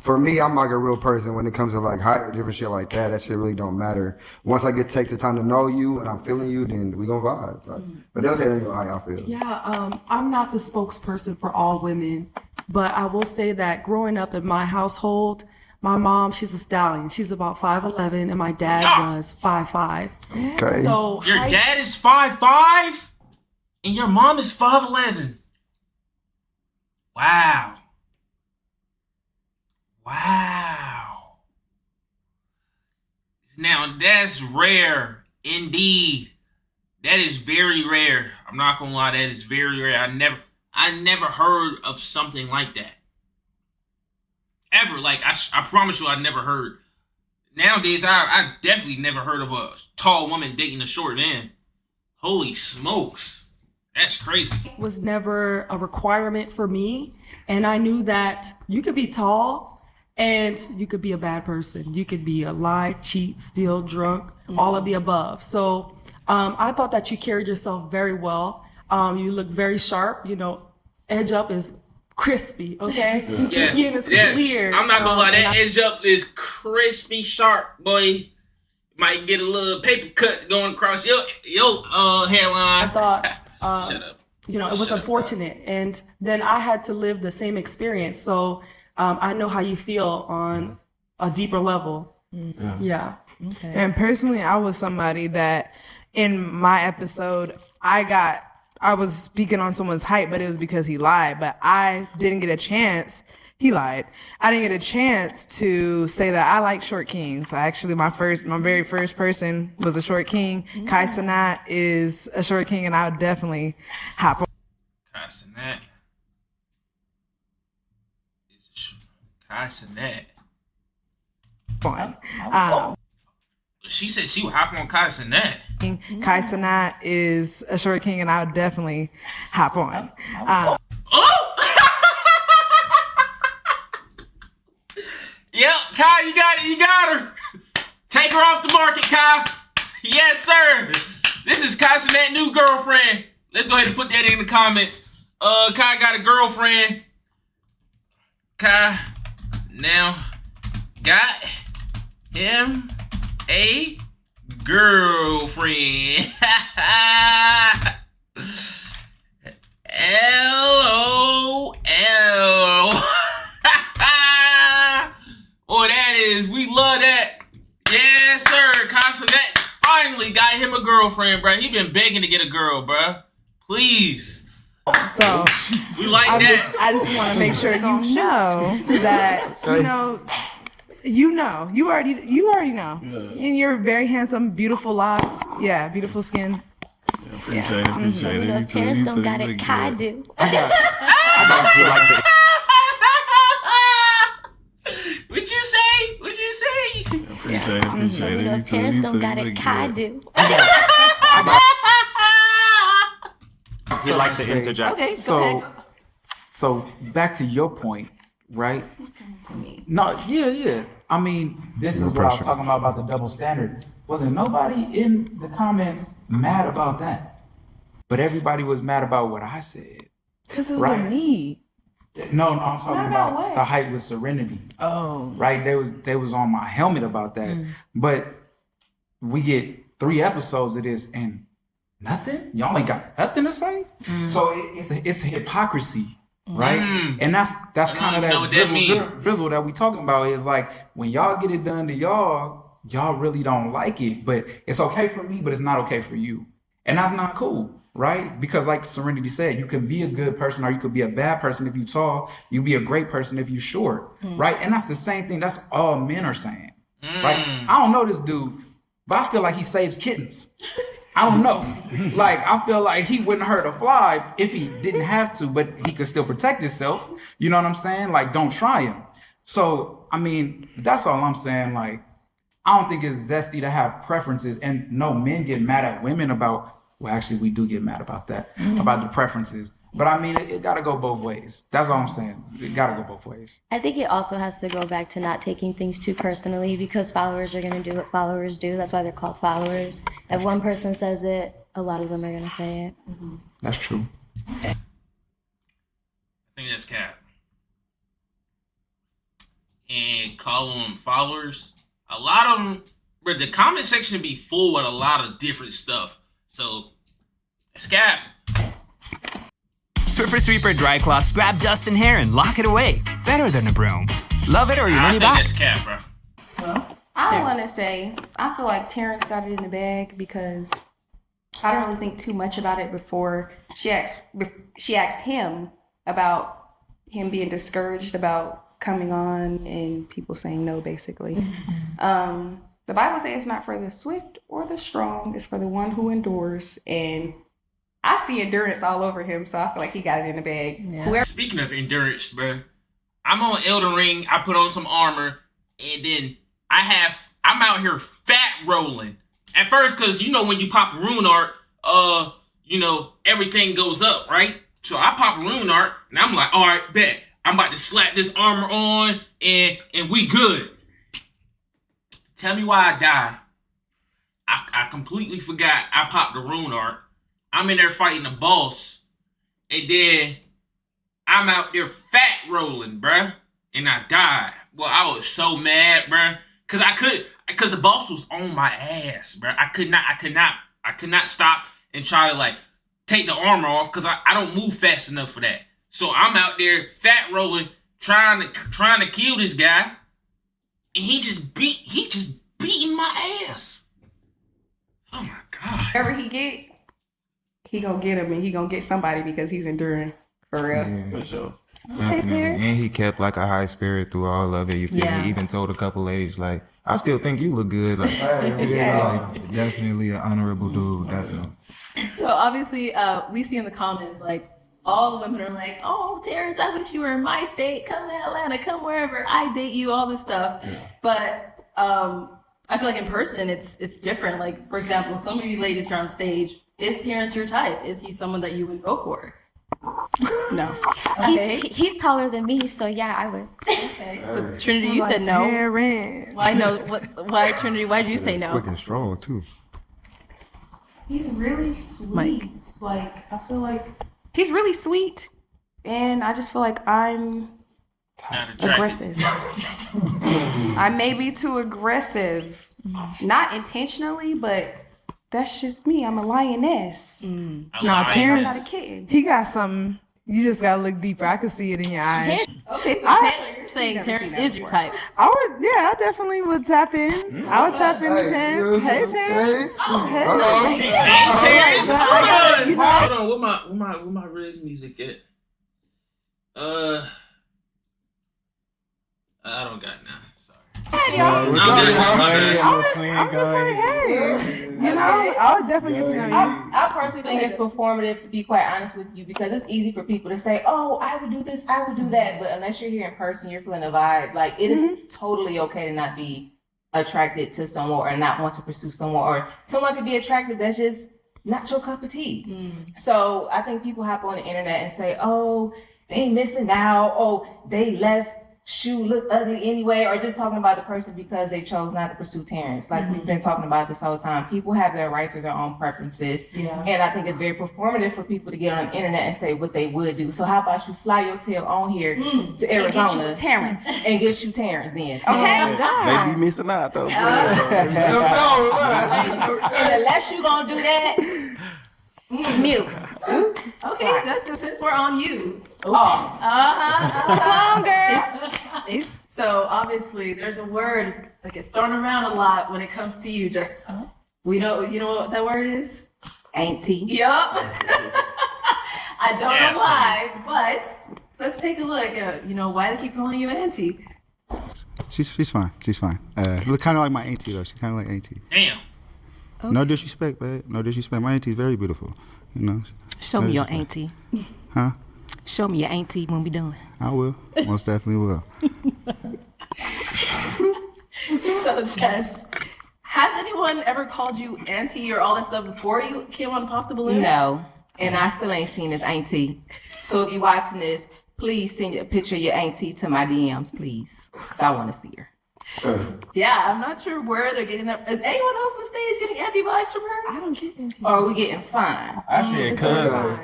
Speaker 4: for me, I'm like a real person when it comes to like height or different shit like that. That shit really don't matter. Once I take the time to know you and I'm feeling you, then we gonna vibe. Like, but they'll say how y'all feel.
Speaker 14: Yeah, I'm not the spokesperson for all women, but I will say that growing up in my household, my mom, she's a stallion. She's about 5'11", and my dad was 5'5".
Speaker 4: Okay.
Speaker 14: So
Speaker 3: Your dad is 5'5", and your mom is 5'11". Wow. Wow. Now that's rare indeed. That is very rare. I'm not gonna lie, that is very rare. I never heard of something like that. Ever. Like I promise you I never heard. Nowadays I definitely never heard of a tall woman dating a short man. Holy smokes. That's crazy.
Speaker 14: Was never a requirement for me, and I knew that you could be tall and you could be a bad person. You could be a lie, cheat, steal, drunk, all of the above. So I thought that you carried yourself very well. You look very sharp. You know, edge up is crispy, okay?
Speaker 3: Yeah.
Speaker 14: Skin is
Speaker 3: Yeah.
Speaker 14: clear.
Speaker 3: I'm not gonna lie,
Speaker 14: and
Speaker 3: that edge up is crispy sharp, boy. Might get a little paper cut going across your hairline. Shut up.
Speaker 14: You know, it was unfortunate. And then I had to live the same experience. So I know how you feel on a deeper level. Yeah.
Speaker 6: Okay. And personally, I was somebody that in my episode, I was speaking on someone's height, but it was because he lied. But I didn't get a chance. He lied. I didn't get a chance to say that I like short kings. So actually, my very first person was a short king. Kai Cenat is a short king, and I would definitely hop on.
Speaker 3: Kai Cenat. Kai Cenat. She said she would hop on Kai Cenat.
Speaker 6: Kai Cenat is a short king, and I would definitely hop on.
Speaker 3: Yep, Kai, you got it. You got her. Take her off the market, Kai. Yes, sir. This is Kai Cenat's new girlfriend. Let's go ahead and put that in the comments. Kai got a girlfriend. Kai now got him a girlfriend. LOL. Boy, that is, we love that. Yes, sir. Kai Cenat finally got him a girlfriend, bro. He been begging to get a girl, bro. Please.
Speaker 6: So
Speaker 3: we like that.
Speaker 6: I just want to make sure you know that you already know. And you're very handsome, beautiful locks, beautiful skin.
Speaker 19: Appreciate it.
Speaker 22: Terrence don't got it. Kai do.
Speaker 3: What'd you say?
Speaker 19: Appreciate it.
Speaker 22: Terrence don't got it. Kai do.
Speaker 2: He like to interject.
Speaker 22: Okay, go ahead.
Speaker 13: So back to your point, right? No, yeah. I mean, this is what I was talking about the double standard. Wasn't nobody in the comments mad about that? But everybody was mad about what I said.
Speaker 6: Because it was a me.
Speaker 13: No, I'm talking about the height with Serenity.
Speaker 6: Oh.
Speaker 13: Right? They was on my helmet about that. But we get 3 episodes of this and nothing? Y'all ain't got nothing to say? So it's a hypocrisy, right? And that's kind of that drizzle that we talking about is like when y'all get it done to y'all really don't like it, but it's okay for me, but it's not okay for you. And that's not cool, right? Because like Serenity said, you can be a good person or you could be a bad person if you tall. You be a great person if you short, right? And that's the same thing. That's all men are saying, right? I don't know this dude, but I feel like he saves kittens. I don't know. Like, I feel like he wouldn't hurt a fly if he didn't have to, but he could still protect himself. You know what I'm saying? Like, don't try him. So, I mean, that's all I'm saying. Like, I don't think it's zesty to have preferences. And no, men get mad at women about, well, actually, we do get mad about that, about the preferences. But I mean, it gotta go both ways. That's all I'm saying. It gotta go both ways.
Speaker 22: I think it also has to go back to not taking things too personally because followers are gonna do what followers do. That's why they're called followers. If one person says it, a lot of them are gonna say it.
Speaker 13: That's true.
Speaker 3: I think that's cap. And call them followers. A lot of them, but the comment section be full with a lot of different stuff. So, it's cap.
Speaker 5: Swiffer Sweeper Dry Cloths grab dust and hair and lock it away. Better than a broom. Love it or your money back.
Speaker 3: I think that's cap, bro.
Speaker 15: I want to say, I feel like Terrence got it in the bag because I don't really think too much about it before she asked him about him being discouraged about coming on and people saying no, basically. The Bible says it's not for the swift or the strong, it's for the one who endures. And I see endurance all over him, so I feel like he got it in the bag. Yeah.
Speaker 3: Speaking of endurance, bro, I'm on Elden Ring. I put on some armor, and then I'm out here fat rolling. At first, because you know when you pop a rune art, everything goes up, right? So I pop a rune art, and I'm like, all right, bet. I'm about to slap this armor on, and we good. Tell me why I died. I completely forgot I popped the rune art. I'm in there fighting a boss, and then I'm out there fat rolling, bruh, and I died. Well, I was so mad, bruh, because the boss was on my ass, bruh. I could not stop and try to like take the armor off because I don't move fast enough for that. So I'm out there fat rolling, trying to kill this guy, and he just beating my ass. Oh my god!
Speaker 15: Wherever he get, he gonna get him, and he gonna get somebody because he's enduring for real.
Speaker 18: Yeah.
Speaker 16: For sure.
Speaker 18: Definitely. And he kept like a high spirit through all of it. You feel
Speaker 1: Yeah.
Speaker 18: me? He even told a couple ladies like, I still think you look good. Like, like, definitely an honorable dude. Definitely.
Speaker 1: So obviously, we see in the comments like all the women are like, "Oh, Terrence, I wish you were in my state. Come to Atlanta. Come wherever. I date you." All this stuff. Yeah. But I feel like in person, it's different. Like for example, some of you ladies here on stage, is Terrence your type? Is he someone that you would go for? No. Okay.
Speaker 22: He's taller than me, so yeah, I would.
Speaker 1: Okay. So Trinity, you said no. Why no? Why Trinity? Why did you say no?
Speaker 4: Quick and strong too.
Speaker 15: He's really sweet.
Speaker 1: Mike.
Speaker 15: Like I feel like he's really sweet, and I just feel like I'm aggressive. I may be too aggressive, not intentionally, but that's just me. I'm a lioness.
Speaker 6: No, Terrence,
Speaker 15: I'm not a kitten.
Speaker 6: he got something. You just gotta look deeper. I can see it in your eyes.
Speaker 1: Okay, so Taylor, you're saying Terrence is your type.
Speaker 6: I definitely would tap in. I would tap into Terrence. Hey, Terrence.
Speaker 3: Hold on. What my Riz music at? I don't got now.
Speaker 6: Hey, y'all. I would definitely get to know you.
Speaker 7: I personally think it's performative, to be quite honest with you, because it's easy for people to say, "Oh, I would do this, I would do that," but unless you're here in person, you're feeling a vibe. Like it is totally okay to not be attracted to someone or not want to pursue someone, or someone could be attracted that's just not your cup of tea. So I think people hop on the internet and say, "Oh, they missing out. Oh, they left." Shoe look ugly anyway, or just talking about the person because they chose not to pursue Terrence. Like we've been talking about this whole time. People have their rights or their own preferences. Yeah. And I think it's very performative for people to get on the internet and say what they would do. So how about you fly your tail on here to Arizona
Speaker 15: and get you Terrence
Speaker 7: then.
Speaker 15: Okay.
Speaker 16: They be missing out though.
Speaker 7: And unless you gonna do that,
Speaker 15: mute.
Speaker 1: Okay, Jessica, since we're on you.
Speaker 7: Come
Speaker 1: on, girl. So obviously, there's a word that gets thrown around a lot when it comes to you. Just you know what that word is?
Speaker 7: Auntie.
Speaker 1: Yup. I don't know why, but let's take a look at why they keep calling you auntie.
Speaker 10: She's fine. She's fine. Look kind of like my auntie though. She's kind of like auntie.
Speaker 3: Damn.
Speaker 10: Okay. No disrespect, babe. No disrespect. My auntie's very beautiful.
Speaker 21: Show me your auntie.
Speaker 10: Huh?
Speaker 21: Show me your auntie when we done.
Speaker 10: I will. Most definitely will.
Speaker 1: So, Jess, has anyone ever called you auntie or all that stuff before you came on Pop the Balloon?
Speaker 7: No, and I still ain't seen this auntie. So if you're watching this, please send a picture of your auntie to my DMs, please, because I want to see her.
Speaker 1: Yeah, I'm not sure where they're getting that. Is anyone else on the stage getting auntie vibes from her?
Speaker 7: I don't get auntie. Or are we getting fine?
Speaker 16: I said cousin.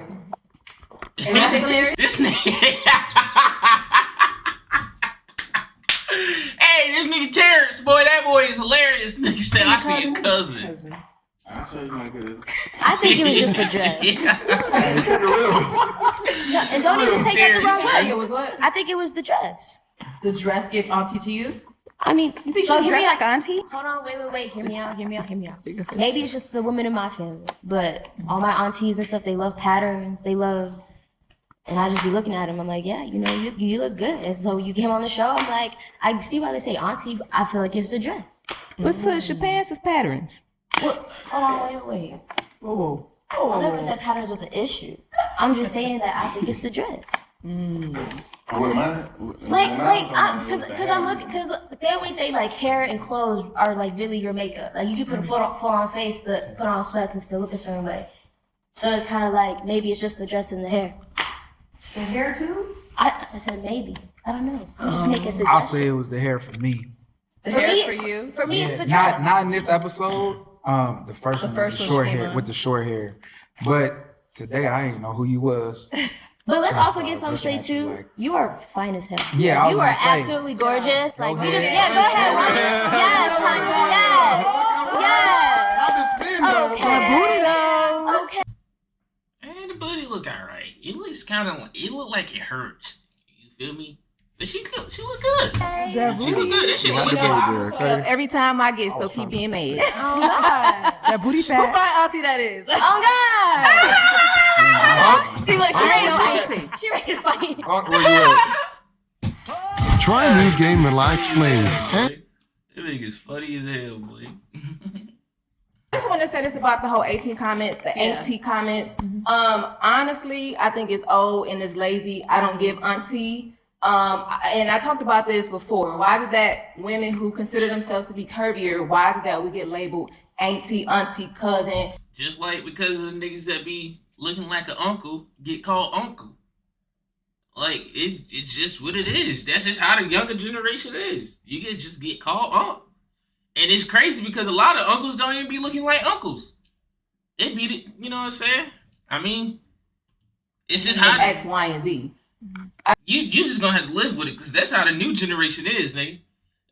Speaker 3: This nigga. Hey, this nigga Terrence, boy, that boy is hilarious. Nigga said, I see your cousin.
Speaker 16: I'll show you my cousin.
Speaker 22: I think it was just a dress. No, and don't even take that the wrong way.
Speaker 1: It was what?
Speaker 22: I think it was the dress.
Speaker 1: The dress gave auntie to you?
Speaker 22: I mean,
Speaker 15: you think she dressed like auntie?
Speaker 22: Hold on, wait. Hear me out. Maybe it's just the women in my family, but all my aunties and stuff, they love patterns. They love, and I just be looking at them. I'm like, yeah, you look good. And so you came on the show. I'm like, I see why they say auntie. But I feel like it's the dress.
Speaker 7: But sis, your pants is patterns.
Speaker 22: Well, hold on, wait.
Speaker 6: Whoa.
Speaker 22: I never said patterns was an issue. I'm just saying that I think it's the dress.
Speaker 16: Because
Speaker 22: they always say like hair and clothes are like really your makeup. Like you can put a full on face, but put on sweats and still look a certain way. So it's kind of like maybe it's just the dress and the hair.
Speaker 15: The hair too?
Speaker 22: I said maybe. I don't know. I'm just making suggestions.
Speaker 9: I'll say it was the hair for me.
Speaker 1: The hair for you?
Speaker 22: For me, it's the dress.
Speaker 9: Not in this episode. The first one with the short hair. With the short hair, but today I didn't know who you was.
Speaker 22: But let's also get something straight too. You are fine as hell.
Speaker 9: Yeah,
Speaker 22: you are absolutely gorgeous. Like we just go ahead. Yes, honey. Yes.
Speaker 1: Okay.
Speaker 22: Okay.
Speaker 3: it looks kind of. It look like it hurts. You feel me? But she look good. She look good. That shit look good.
Speaker 7: Every time I get so keep being mad.
Speaker 15: Oh God.
Speaker 6: That booty fat.
Speaker 7: Who fine auntie that is?
Speaker 15: Oh God. See, look, she ready to fight. She ready to fight.
Speaker 4: Where you at?
Speaker 8: Try a new game that likes flings.
Speaker 3: That nigga's funny as hell, boy.
Speaker 7: I just want to say this about the whole 18 comment, the auntie comments. Honestly, I think it's old and it's lazy. I don't give auntie. And I talked about this before. Why is it that women who consider themselves to be curvier, why is it that we get labeled auntie, cousin?
Speaker 3: Just like because of the niggas that be looking like an uncle get called uncle. Like it's just what it is. That's just how the younger generation is. You just get called uncle. And it's crazy because a lot of uncles don't even be looking like uncles. It be the, you know what I'm saying? I mean, it's just how
Speaker 7: X, Y, and Z.
Speaker 3: You just gonna have to live with it because that's how the new generation is, nigga.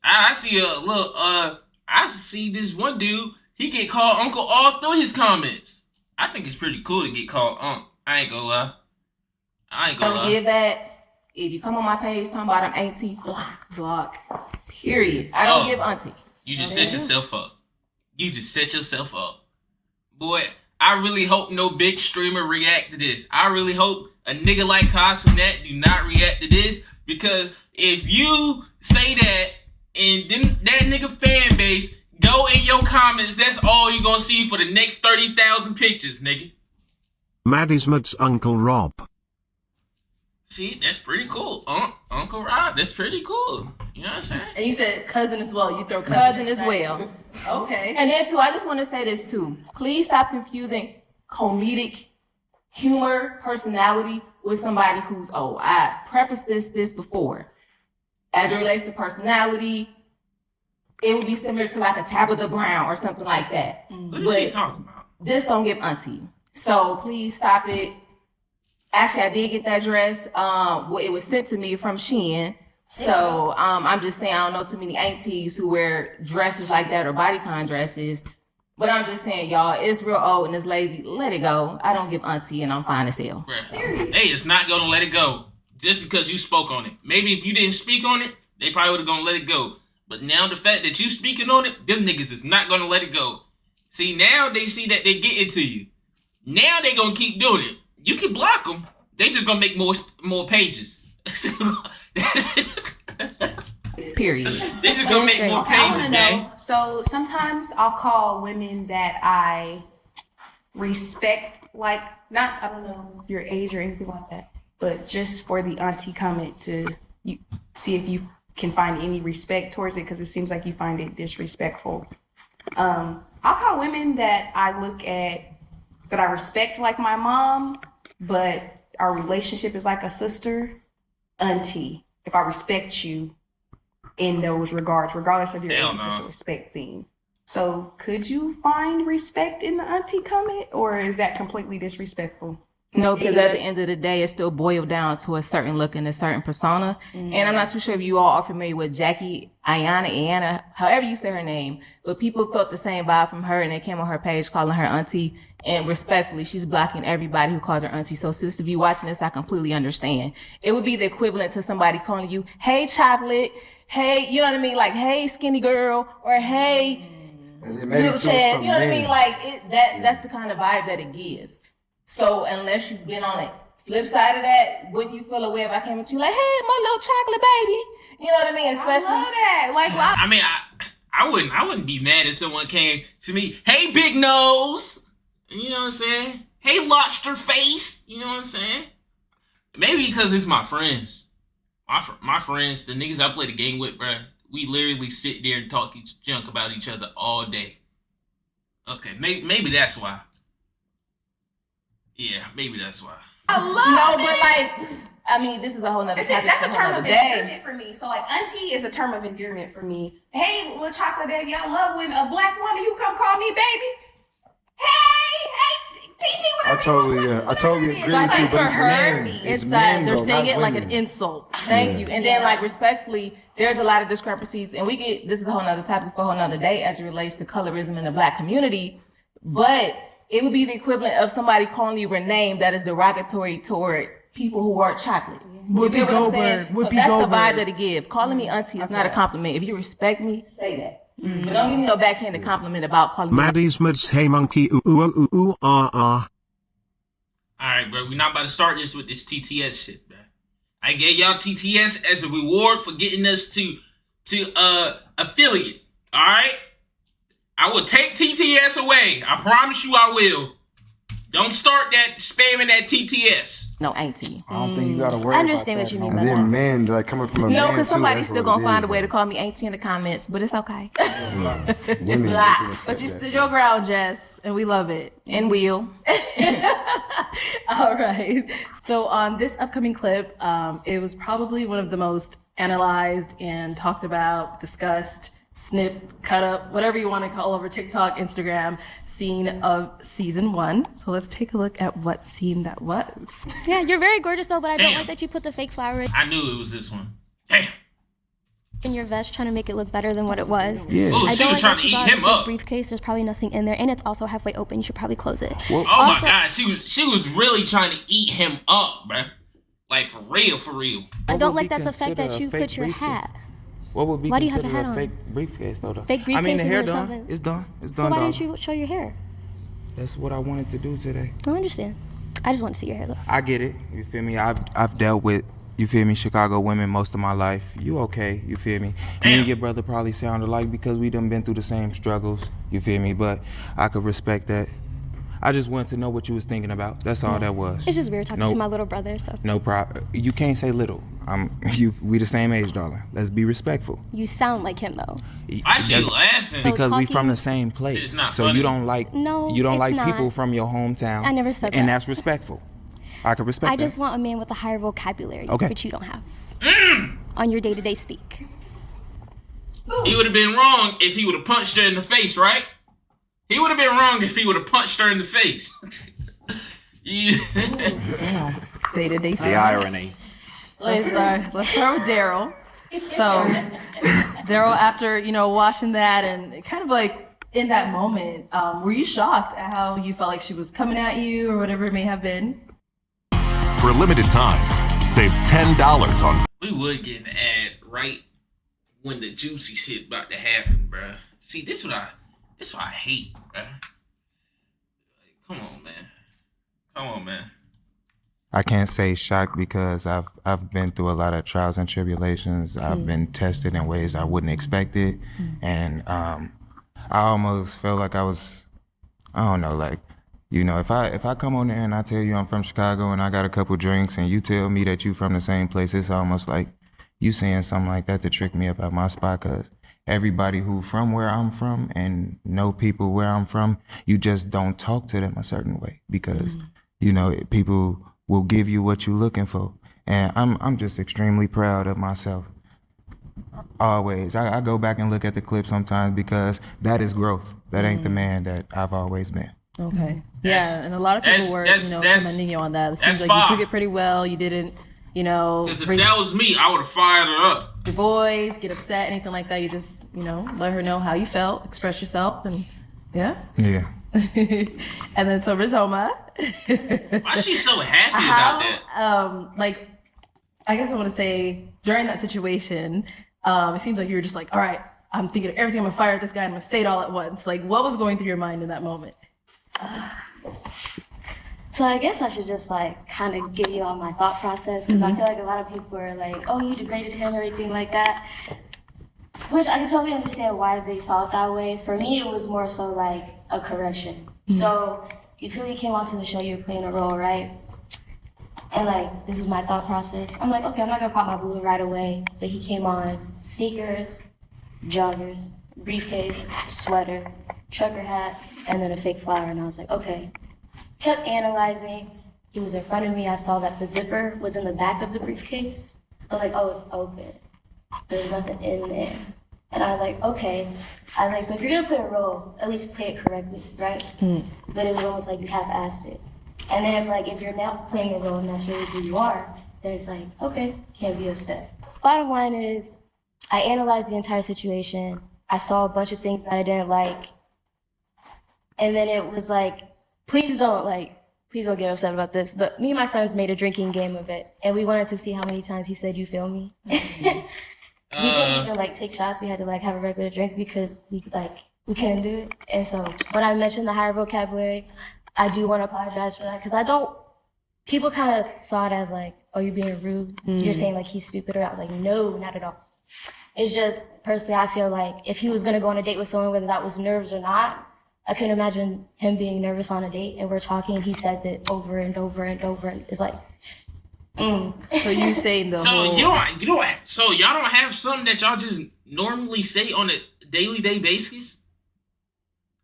Speaker 3: I see a little I see this one dude, he get called uncle all through his comments. I think it's pretty cool to get called uncle. I ain't gonna lie.
Speaker 7: Don't give that. If you come on my page talking about I'm auntie, block. Period. I don't give auntie.
Speaker 3: You just set yourself up. You just set yourself up. Boy, I really hope no big streamer react to this. I really hope a nigga like Cosmonet do not react to this, because if you say that and then that nigga fan base go in your comments, that's all you gonna see for the next 30,000 pictures, nigga.
Speaker 8: Maddie's Uncle Rob.
Speaker 3: See, that's pretty cool. Uncle Rob, that's pretty cool. You know what I'm saying?
Speaker 7: And you said cousin as well. You throw cousin as well. Okay. And then too, I just want to say this too. Please stop confusing comedic humor, personality with somebody who's old. I prefaced this before. As it relates to personality, it would be similar to like a Tabitha Brown or something like that.
Speaker 3: What is she talking about?
Speaker 7: This don't give auntie. So please stop it. Actually, I did get that dress. It was sent to me from Shein. So I'm just saying, I don't know too many aunties who wear dresses like that or bodycon dresses. But I'm just saying, y'all, it's real old and it's lazy. Let it go. I don't give auntie and I'm fine as hell.
Speaker 3: Hey, it's not gonna let it go just because you spoke on it. Maybe if you didn't speak on it, they probably would have gonna let it go. But now the fact that you speaking on it, them niggas is not gonna let it go. See, now they see that they get into you. Now they gonna keep doing it. You can block them. They just gonna make more pages.
Speaker 7: Period.
Speaker 3: They just gonna make more pages, gang.
Speaker 15: So sometimes I'll call women that I respect, like not, I don't know your age or anything like that, but just for the auntie comment to see if you can find any respect towards it, because it seems like you find it disrespectful. I'll call women that I look at, that I respect like my mom, but our relationship is like a sister, auntie. If I respect you in those regards, regardless of your age, it's a respect thing. So could you find respect in the auntie comment, or is that completely disrespectful?
Speaker 7: No, because at the end of the day, it still boils down to a certain look and a certain persona. Mm-hmm. And I'm not too sure if you all are familiar with Jackie Ayanna, however you say her name, but people felt the same vibe from her and they came on her page calling her auntie. And respectfully, she's blocking everybody who calls her auntie. So sis, if you watching this, I completely understand. It would be the equivalent to somebody calling you, hey, chocolate, hey, you know what I mean? Like, hey, skinny girl, or hey, little Chad, you know what I mean? Like, that's the kind of vibe that it gives. So unless you've been on the flip side of that, wouldn't you feel a way if I came at you like, hey, my little chocolate baby? You know what I mean? Especially
Speaker 15: I love that. Like,
Speaker 3: I mean, I wouldn't be mad if someone came to me, hey, big nose. You know what I'm saying? Hey, lobster face. You know what I'm saying? Maybe because it's my friends. My friends, the niggas I play the game with, bruh, we literally sit there and talk junk about each other all day. Okay, maybe that's why. Yeah, maybe that's why.
Speaker 7: But like, I mean, this is a whole nother topic.
Speaker 15: That's a term of endearment
Speaker 7: day.
Speaker 15: for me. So like, auntie is a term of endearment for me. Hey, little chocolate baby, I love when a black woman, you come call me baby. Hey, TT,
Speaker 4: I totally agree with you, but it's men.
Speaker 7: It's that they're saying it like an insult. Thank you. And then like respectfully, there's a lot of discrepancies, and this is a whole nother topic for a whole nother day as it relates to colorism in the black community. But it would be the equivalent of somebody calling you a name that is derogatory toward people who are chocolate.
Speaker 11: Whoopi
Speaker 7: You get what I'm
Speaker 11: Goldberg.
Speaker 7: saying?
Speaker 11: Whoopi
Speaker 7: So that's
Speaker 11: Goldberg.
Speaker 7: the vibe that it gives. Calling me auntie is not a compliment. If you respect me, say that. But don't give me no backhanded compliment about calling me.
Speaker 8: Maddie's Muds Hey Monkey ooh ooh ooh ooh ah ah.
Speaker 3: All right, bro. We're not about to start this with this TTS shit, bro. I gave y'all TTS as a reward for getting us to affiliate. All right. I will take TTS away. I promise you, I will. Don't start that spamming that TTS.
Speaker 7: No, auntie.
Speaker 9: I don't think you gotta worry
Speaker 7: I understand
Speaker 9: about
Speaker 7: what you
Speaker 9: that,
Speaker 7: mean
Speaker 9: no
Speaker 7: by
Speaker 9: more.
Speaker 7: that.
Speaker 4: And then men, like coming from a man.
Speaker 7: No, because
Speaker 4: too,
Speaker 7: somebody's
Speaker 4: that's
Speaker 7: still
Speaker 4: what
Speaker 7: gonna
Speaker 4: it
Speaker 7: find a
Speaker 4: is.
Speaker 7: way to call me auntie in the comments, but it's okay.
Speaker 4: Women,
Speaker 1: But you stood your ground, Jess, and we love it.
Speaker 7: And will.
Speaker 1: All right. So on this upcoming clip, it was probably one of the most analyzed and talked about, discussed, snip, cut up, whatever you want to call over TikTok, Instagram, scene of season 1. So let's take a look at what scene that was.
Speaker 22: Yeah, you're very gorgeous though, but I don't
Speaker 3: Damn.
Speaker 22: like that you put the fake flower
Speaker 3: I knew it was this one. Damn.
Speaker 22: in your vest trying to make it look better than what it was.
Speaker 3: Yeah. Ooh,
Speaker 22: I
Speaker 3: she
Speaker 22: don't
Speaker 3: was
Speaker 22: like
Speaker 3: trying
Speaker 22: that
Speaker 3: to
Speaker 22: you
Speaker 3: eat
Speaker 22: got a
Speaker 3: him
Speaker 22: fake
Speaker 3: up.
Speaker 22: briefcase. There's probably nothing in there, and it's also halfway open. You should probably close it.
Speaker 3: Oh
Speaker 22: Also-
Speaker 3: my god, she was really trying to eat him up, bruh. Like for real, for real.
Speaker 22: I
Speaker 18: What
Speaker 22: don't
Speaker 18: would
Speaker 22: like
Speaker 18: be
Speaker 22: that the fact
Speaker 18: considered
Speaker 22: that
Speaker 18: a
Speaker 22: you
Speaker 18: fake
Speaker 22: put your
Speaker 18: briefcase?
Speaker 22: hat.
Speaker 18: What would be
Speaker 22: Why do you have
Speaker 18: considered
Speaker 22: the hat
Speaker 18: a
Speaker 22: on?
Speaker 18: fake briefcase though?
Speaker 22: Fake
Speaker 18: I mean, the
Speaker 22: briefcase
Speaker 18: hair
Speaker 22: or
Speaker 18: done.
Speaker 22: something?
Speaker 18: It's done. It's
Speaker 22: So
Speaker 18: done.
Speaker 22: why
Speaker 18: dog.
Speaker 22: didn't you show your hair?
Speaker 18: That's what I wanted to do today.
Speaker 22: I understand. I just want to see your hair though.
Speaker 18: I get it. You feel me? I've dealt with, you feel me, Chicago women most of my life. You okay? You feel me? Me and your brother probably sound alike because we done been through the same struggles. You feel me? But I could respect that. I just wanted to know what you was thinking about. That's all that was.
Speaker 22: It's just weird talking
Speaker 18: No-
Speaker 22: to my little brother. So
Speaker 18: No problem. You can't say little. We the same age, darling. Let's be respectful.
Speaker 22: you sound like him though.
Speaker 3: Why she
Speaker 18: That's
Speaker 3: laughing?
Speaker 18: Because we
Speaker 22: talking-
Speaker 18: from the same
Speaker 3: It's
Speaker 18: place.
Speaker 3: not
Speaker 18: So
Speaker 3: funny.
Speaker 18: you don't like
Speaker 22: No,
Speaker 18: you don't
Speaker 22: it's
Speaker 18: like
Speaker 22: not.
Speaker 18: people from your hometown.
Speaker 22: I never said
Speaker 18: And
Speaker 22: that.
Speaker 18: that's respectful. I can respect
Speaker 22: I
Speaker 18: that.
Speaker 22: just want a man with a higher vocabulary,
Speaker 18: Okay.
Speaker 22: which you don't have on your day-to-day speak.
Speaker 3: He would have been wrong if he would have punched her in the face, right? He would have been wrong if he would have punched her in the face.
Speaker 1: Day-to-day
Speaker 12: The irony.
Speaker 1: Let's start with Daryl. So Daryl, after watching that and kind of like in that moment, were you shocked at how you felt like she was coming at you or whatever it may have been?
Speaker 17: For a limited time, save $10 on
Speaker 3: We would get an ad right when the juicy shit about to happen, bruh. See, this what I hate, bruh. Come on, man.
Speaker 18: I can't say shocked because I've been through a lot of trials and tribulations. I've been tested in ways I wouldn't expect it. And I almost felt like I was, I don't know, like, if I come on there and I tell you I'm from Chicago and I got a couple drinks and you tell me that you from the same place, it's almost like you saying something like that to trick me up at my spot, because everybody who from where I'm from and know people where I'm from, you just don't talk to them a certain way because, people will give you what you're looking for. And I'm just extremely proud of myself. Always. I go back and look at the clip sometimes because that is growth. That ain't the man that I've always been.
Speaker 1: Okay. Yeah, and a lot of people were, commending you on that. It seems
Speaker 3: that's
Speaker 1: like you
Speaker 3: fine.
Speaker 1: took it pretty well. You didn't,
Speaker 3: Because if that was me, I would have fired her up.
Speaker 1: your voice, get upset, anything like that. You just, let her know how you felt, express yourself, and yeah.
Speaker 18: Yeah.
Speaker 1: And then so Rizoma.
Speaker 3: Why is she so happy about that?
Speaker 1: I guess I want to say during that situation, it seems like you were just like, all right, I'm thinking of everything. I'm gonna fire at this guy. I'm gonna say it all at once. Like, what was going through your mind in that moment?
Speaker 22: So I guess I should just kind of give you all my thought process because I feel like a lot of people are like, oh, you degraded him, everything like that. Which I can totally understand why they saw it that way. For me, it was more so like a correction. So you clearly came onto the show, you were playing a role, right? And this is my thought process. I'm like, okay, I'm not gonna pop my balloon right away. But he came on sneakers, joggers, briefcase, sweater, trucker hat, and then a fake flower. And I was like, okay. Kept analyzing. He was in front of me. I saw that the zipper was in the back of the briefcase. I was like, oh, it's open. There's nothing in there. And I was like, okay. I was like, so if you're gonna play a role, at least play it correctly, right? But it was almost like you half-assed it. And then if you're not playing a role and that's really who you are, then it's like, okay, can't be upset. Bottom line is, I analyzed the entire situation. I saw a bunch of things that I didn't like. And then it was like, please don't get upset about this, but me and my friends made a drinking game of it, and we wanted to see how many times he said "you feel me." We couldn't even like take shots. We had to like have a regular drink because we couldn't do it. And so when I mentioned the higher vocabulary, I do want to apologize for that because people kind of saw it as like, oh, you're being rude. You're saying like he's stupid, or I was like, no, not at all. It's just personally, I feel like if he was gonna go on a date with someone, whether that was nerves or not, I couldn't imagine him being nervous on a date and we're talking, he says it over and over and over, and it's like,
Speaker 1: So you saying the
Speaker 3: So
Speaker 1: whole...
Speaker 3: so y'all don't have something that y'all just normally say on a daily day basis?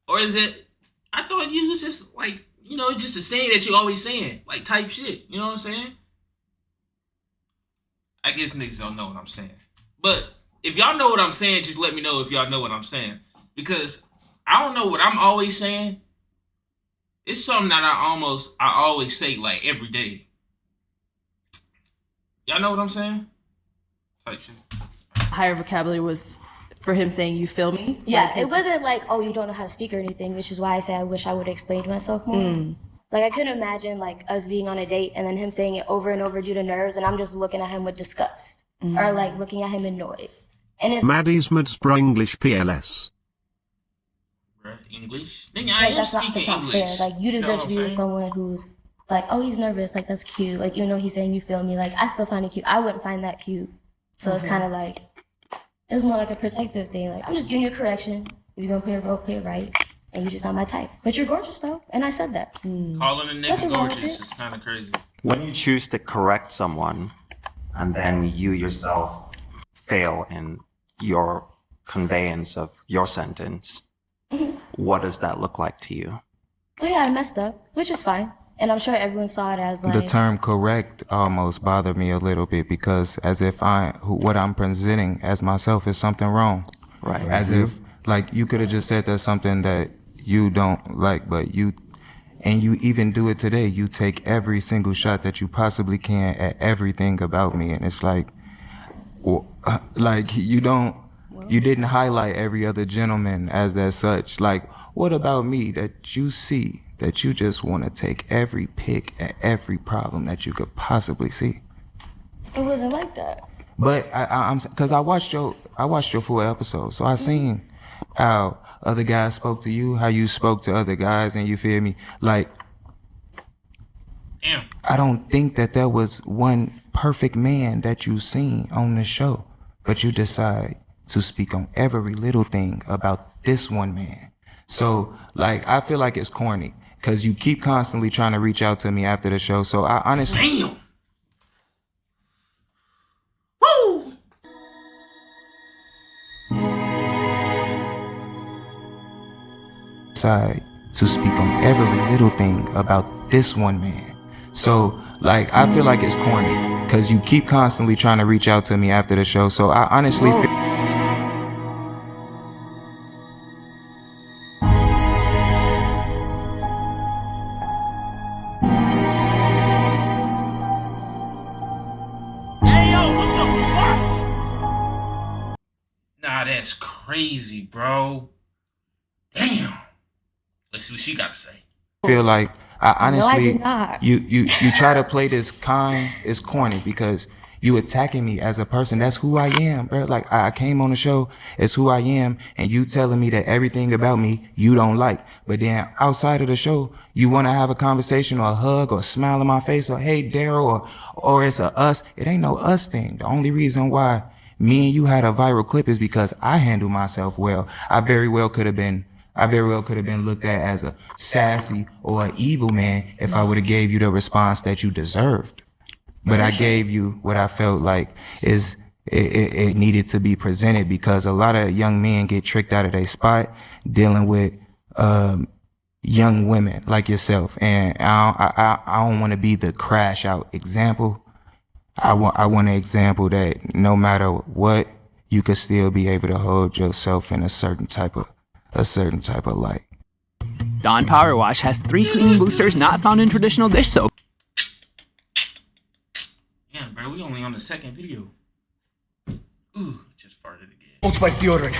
Speaker 3: Or is it, I thought you was just like, just a saying that you always saying, like type shit, you know what I'm saying? I guess niggas don't know what I'm saying. But if y'all know what I'm saying, just let me know if y'all know what I'm saying. Because I don't know what I'm always saying. It's something that I always say like every day. Y'all know what I'm saying? Type shit.
Speaker 1: Higher vocabulary was for him saying "you feel me."
Speaker 22: Yeah,
Speaker 1: Like
Speaker 22: it wasn't like, oh, you don't know how to speak or anything, which is why I say I wish I would have explained myself more. Like I couldn't imagine like us being on a date and then him saying it over and over due to nerves, and I'm just looking at him with disgust or like looking at him annoyed. And it's
Speaker 8: Maddie's Midsbro English PLS.
Speaker 3: English?
Speaker 22: like,
Speaker 3: I am
Speaker 22: that's not
Speaker 3: speaking
Speaker 22: fair.
Speaker 3: English.
Speaker 22: Like you deserve to be with
Speaker 3: saying?
Speaker 22: someone who's like, oh, he's nervous. Like that's cute. Like even though he's saying "you feel me," like I still find it cute. I wouldn't find that cute. So it's kind of like it was more like a protective thing. Like I'm just giving you a correction. If you're gonna play a role, play it right. And you're just not my type. But you're gorgeous though, and I said that.
Speaker 3: Calling a nigga
Speaker 22: Nothing wrong with
Speaker 3: gorgeous
Speaker 22: it.
Speaker 3: is kind of crazy.
Speaker 2: When you choose to correct someone and then you yourself fail in your conveyance of your sentence, what does that look like to you?
Speaker 22: Well, yeah, I messed up, which is fine. And I'm sure everyone saw it as like...
Speaker 18: The term correct almost bothered me a little bit because as if what I'm presenting as myself is something wrong.
Speaker 2: Right.
Speaker 18: As if, like, you could have just said there's something that you don't like, but you even do it today. You take every single shot that you possibly can at everything about me. And it's like, you didn't highlight every other gentleman as that such. Like, what about me that you see that you just want to take every pick at every problem that you could possibly see?
Speaker 22: It wasn't like that.
Speaker 18: But because I watched your full episode, so I seen how other guys spoke to you, how you spoke to other guys, and you feel me? Like,
Speaker 3: damn.
Speaker 18: I don't think that there was one perfect man that you seen on the show, but you decide to speak on every little thing about this one man. So, like, I feel like it's corny because you keep constantly trying to reach out to me after the show. So I honestly.
Speaker 3: Damn. Woo!
Speaker 18: Decide to speak on every little thing about this one man. So, like, I feel like it's corny because you keep constantly trying to reach out to me after the show. So I honestly feel.
Speaker 3: Nah, that's crazy, bro. Damn. Let's see what she got to say.
Speaker 18: Feel like I honestly,
Speaker 22: did not.
Speaker 18: you try to play this kind. It's corny because you attacking me as a person. That's who I am, bro. Like I came on the show, it's who I am, and you telling me that everything about me you don't like. But then outside of the show, you want to have a conversation or a hug or a smile in my face or hey Daryl or it's a us. It ain't no us thing. The only reason why me and you had a viral clip is because I handle myself well. I very well could have been looked at as a sassy or an evil man if I would have gave you the response that you deserved. But I gave you what I felt like it needed to be presented because a lot of young men get tricked out of their spot dealing with young women like yourself. And I don't want to be the crash out example. I want an example that no matter what, you could still be able to hold yourself in a certain type of light.
Speaker 5: Dawn Power Wash has 3 cleaning boosters not found in traditional dish soap.
Speaker 3: Yeah, bro, we only on the second video. Ooh, just farted again.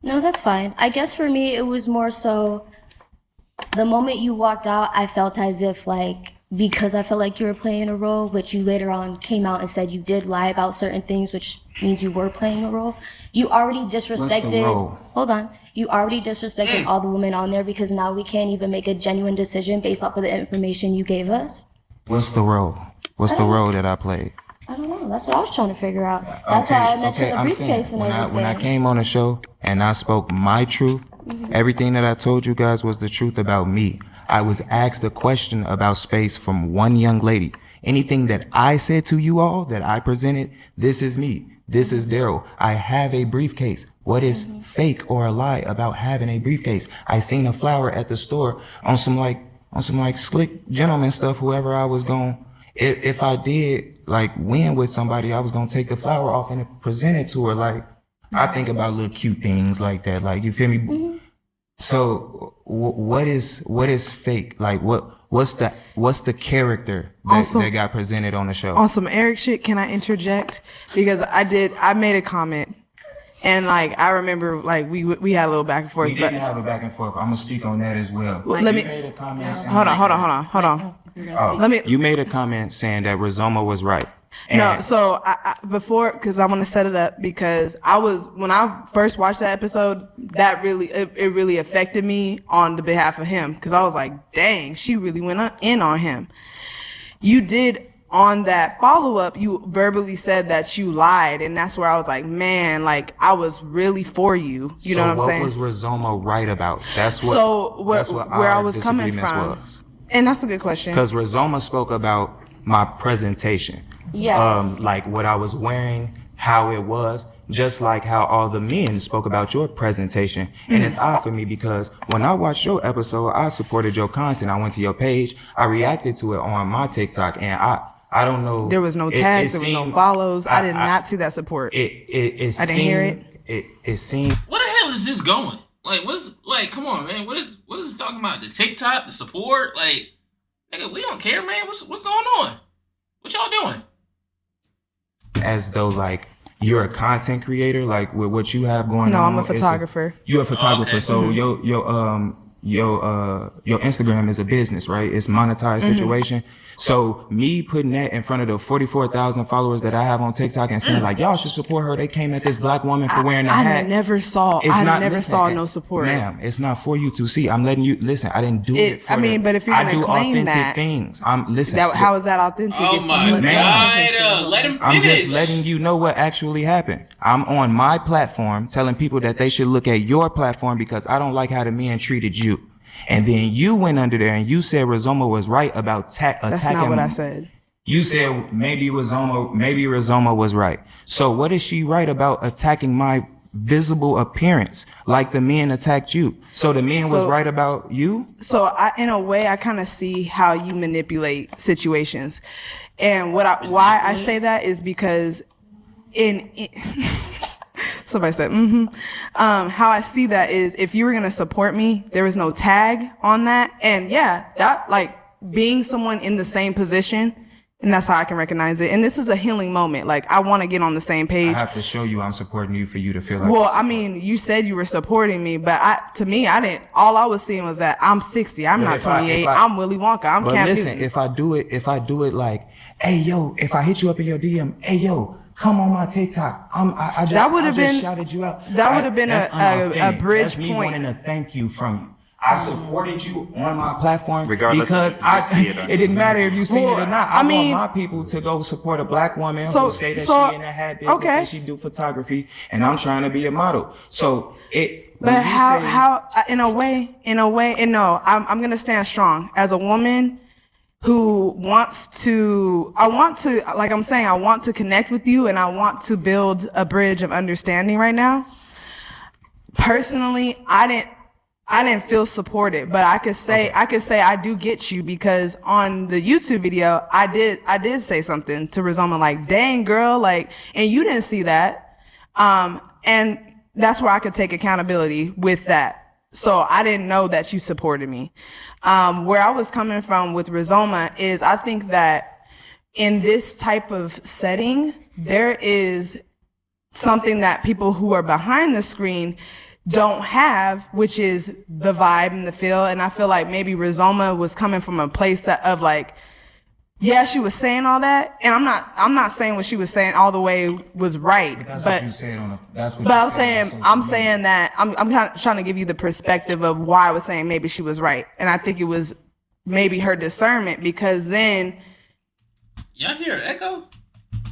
Speaker 22: No, that's fine. I guess for me, it was more so the moment you walked out, I felt as if like, because I felt like you were playing a role, but you later on came out and said you did lie about certain things, which means you were playing a role. You already disrespected, hold on. You already disrespected all the women on there because now we can't even make a genuine decision based off of the information you gave us.
Speaker 18: What's the role? What's the role that I played?
Speaker 22: I don't know. That's what I was trying to figure out. That's why I mentioned the briefcase and everything.
Speaker 18: When I came on the show and I spoke my truth, everything that I told you guys was the truth about me. I was asked a question about space from one young lady. Anything that I said to you all, that I presented, this is me. This is Daryl. I have a briefcase. What is fake or a lie about having a briefcase? I seen a flower at the store on some slick gentleman stuff, whoever I was going. If I did like win with somebody, I was gonna take the flower off and present it to her. Like, I think about little cute things like that. Like, you feel me? So what is fake? Like, what's the character that got presented on the show?
Speaker 6: On some Eric shit, can I interject? Because I made a comment. And like, I remember like we had a little back and forth.
Speaker 18: We didn't have a back and forth. I'm gonna speak on that as well.
Speaker 6: Let me, hold on.
Speaker 18: You made a comment saying that Rizoma was right.
Speaker 6: No, so I before, because I want to set it up, because when I first watched that episode, that it really affected me on the behalf of him, because I was like, dang, she really went in on him. You did, on that follow-up, you verbally said that you lied, and that's where I was like, man, like, I was really for you. You know what I'm saying?
Speaker 18: So what was Rizoma right about? That's what.
Speaker 6: So where I was coming from, and that's a good question.
Speaker 18: Because Rizoma spoke about my presentation.
Speaker 22: Yeah.
Speaker 18: Like what I was wearing, how it was, just like how all the men spoke about your presentation. And it's odd for me because when I watched your episode, I supported your content. I went to your page, I reacted to it on my TikTok, and I don't know.
Speaker 6: There was no tags, there was no follows. I did not see that support.
Speaker 18: I didn't hear it. It seemed.
Speaker 3: Where the hell is this going? Like, come on, man. What is this talking about? The TikTok, the support? Like, nigga, we don't care, man. What's going on? What y'all doing?
Speaker 18: As though like you're a content creator, like with what you have going on.
Speaker 6: No, I'm a photographer.
Speaker 18: You're a photographer, so your Instagram is a business, right? It's monetized situation. So me putting that in front of the 44,000 followers that I have on TikTok and saying like, y'all should support her. They came at this black woman for wearing a hat.
Speaker 6: I never saw no support.
Speaker 18: Ma'am, it's not for you to see. I'm letting you listen. I didn't do it for
Speaker 6: but if you're gonna claim
Speaker 18: authentic
Speaker 6: that
Speaker 18: things.
Speaker 6: How is that authentic?
Speaker 3: Oh my God, let him finish.
Speaker 18: I'm just letting you know what actually happened. I'm on my platform telling people that they should look at your platform because I don't like how the men treated you. And then you went under there and you said Rizoma was right about attacking.
Speaker 6: That's not what I said.
Speaker 18: You said maybe Rizoma was right. So what is she right about attacking my visible appearance like the men attacked you? So the men was right about you?
Speaker 6: So in a way, I kind of see how you manipulate situations. And why I say that is because somebody said, how I see that is if you were going to support me, there was no tag on that. And yeah, that like being someone in the same position, and that's how I can recognize it. And this is a healing moment. Like, I want to get on the same page.
Speaker 18: I have to show you I'm supporting you for you to feel like.
Speaker 6: Well, I mean, you said you were supporting me, but to me, I didn't. All I was seeing was that I'm 60. I'm not 28. I'm Willy Wonka. I'm
Speaker 18: But
Speaker 6: Cam
Speaker 18: listen,
Speaker 6: Newton.
Speaker 18: if I do it like, hey, yo, if I hit you up in your DM, hey, yo, come on my TikTok. I just shouted you out.
Speaker 6: That would have been a bridge
Speaker 18: That's me
Speaker 6: point.
Speaker 18: wanting to thank you from you. I supported you on my platform
Speaker 2: Regardless
Speaker 18: because
Speaker 2: if you see it or
Speaker 18: it didn't matter if you see it or not. I
Speaker 6: mean,
Speaker 18: want my people to go support a black woman
Speaker 6: So-
Speaker 18: who say that
Speaker 6: so-
Speaker 18: she in a hat business
Speaker 6: okay.
Speaker 18: and she do photography, and I'm trying to be a model. So
Speaker 6: But how in a way, and no, I'm gonna stand strong as a woman who wants to. I want to connect with you, and I want to build a bridge of understanding right now. Personally, I didn't feel supported, but I could say I do get you, because on the YouTube video I did say something to Rizoma like, dang girl, like, and you didn't see that. And that's where I could take accountability with that. So I didn't know that you supported me. Where I was coming from with Rizoma is I think that in this type of setting, there is something that people who are behind the screen don't have, which is the vibe and the feel. And I feel like maybe Rizoma was coming from a place of like, yeah, she was saying all that, and I'm not saying what she was saying all the way was right, but I'm saying that I'm kind of trying to give you the perspective of why I was saying maybe she was right, and I think it was maybe her discernment, because then
Speaker 3: y'all hear an echo?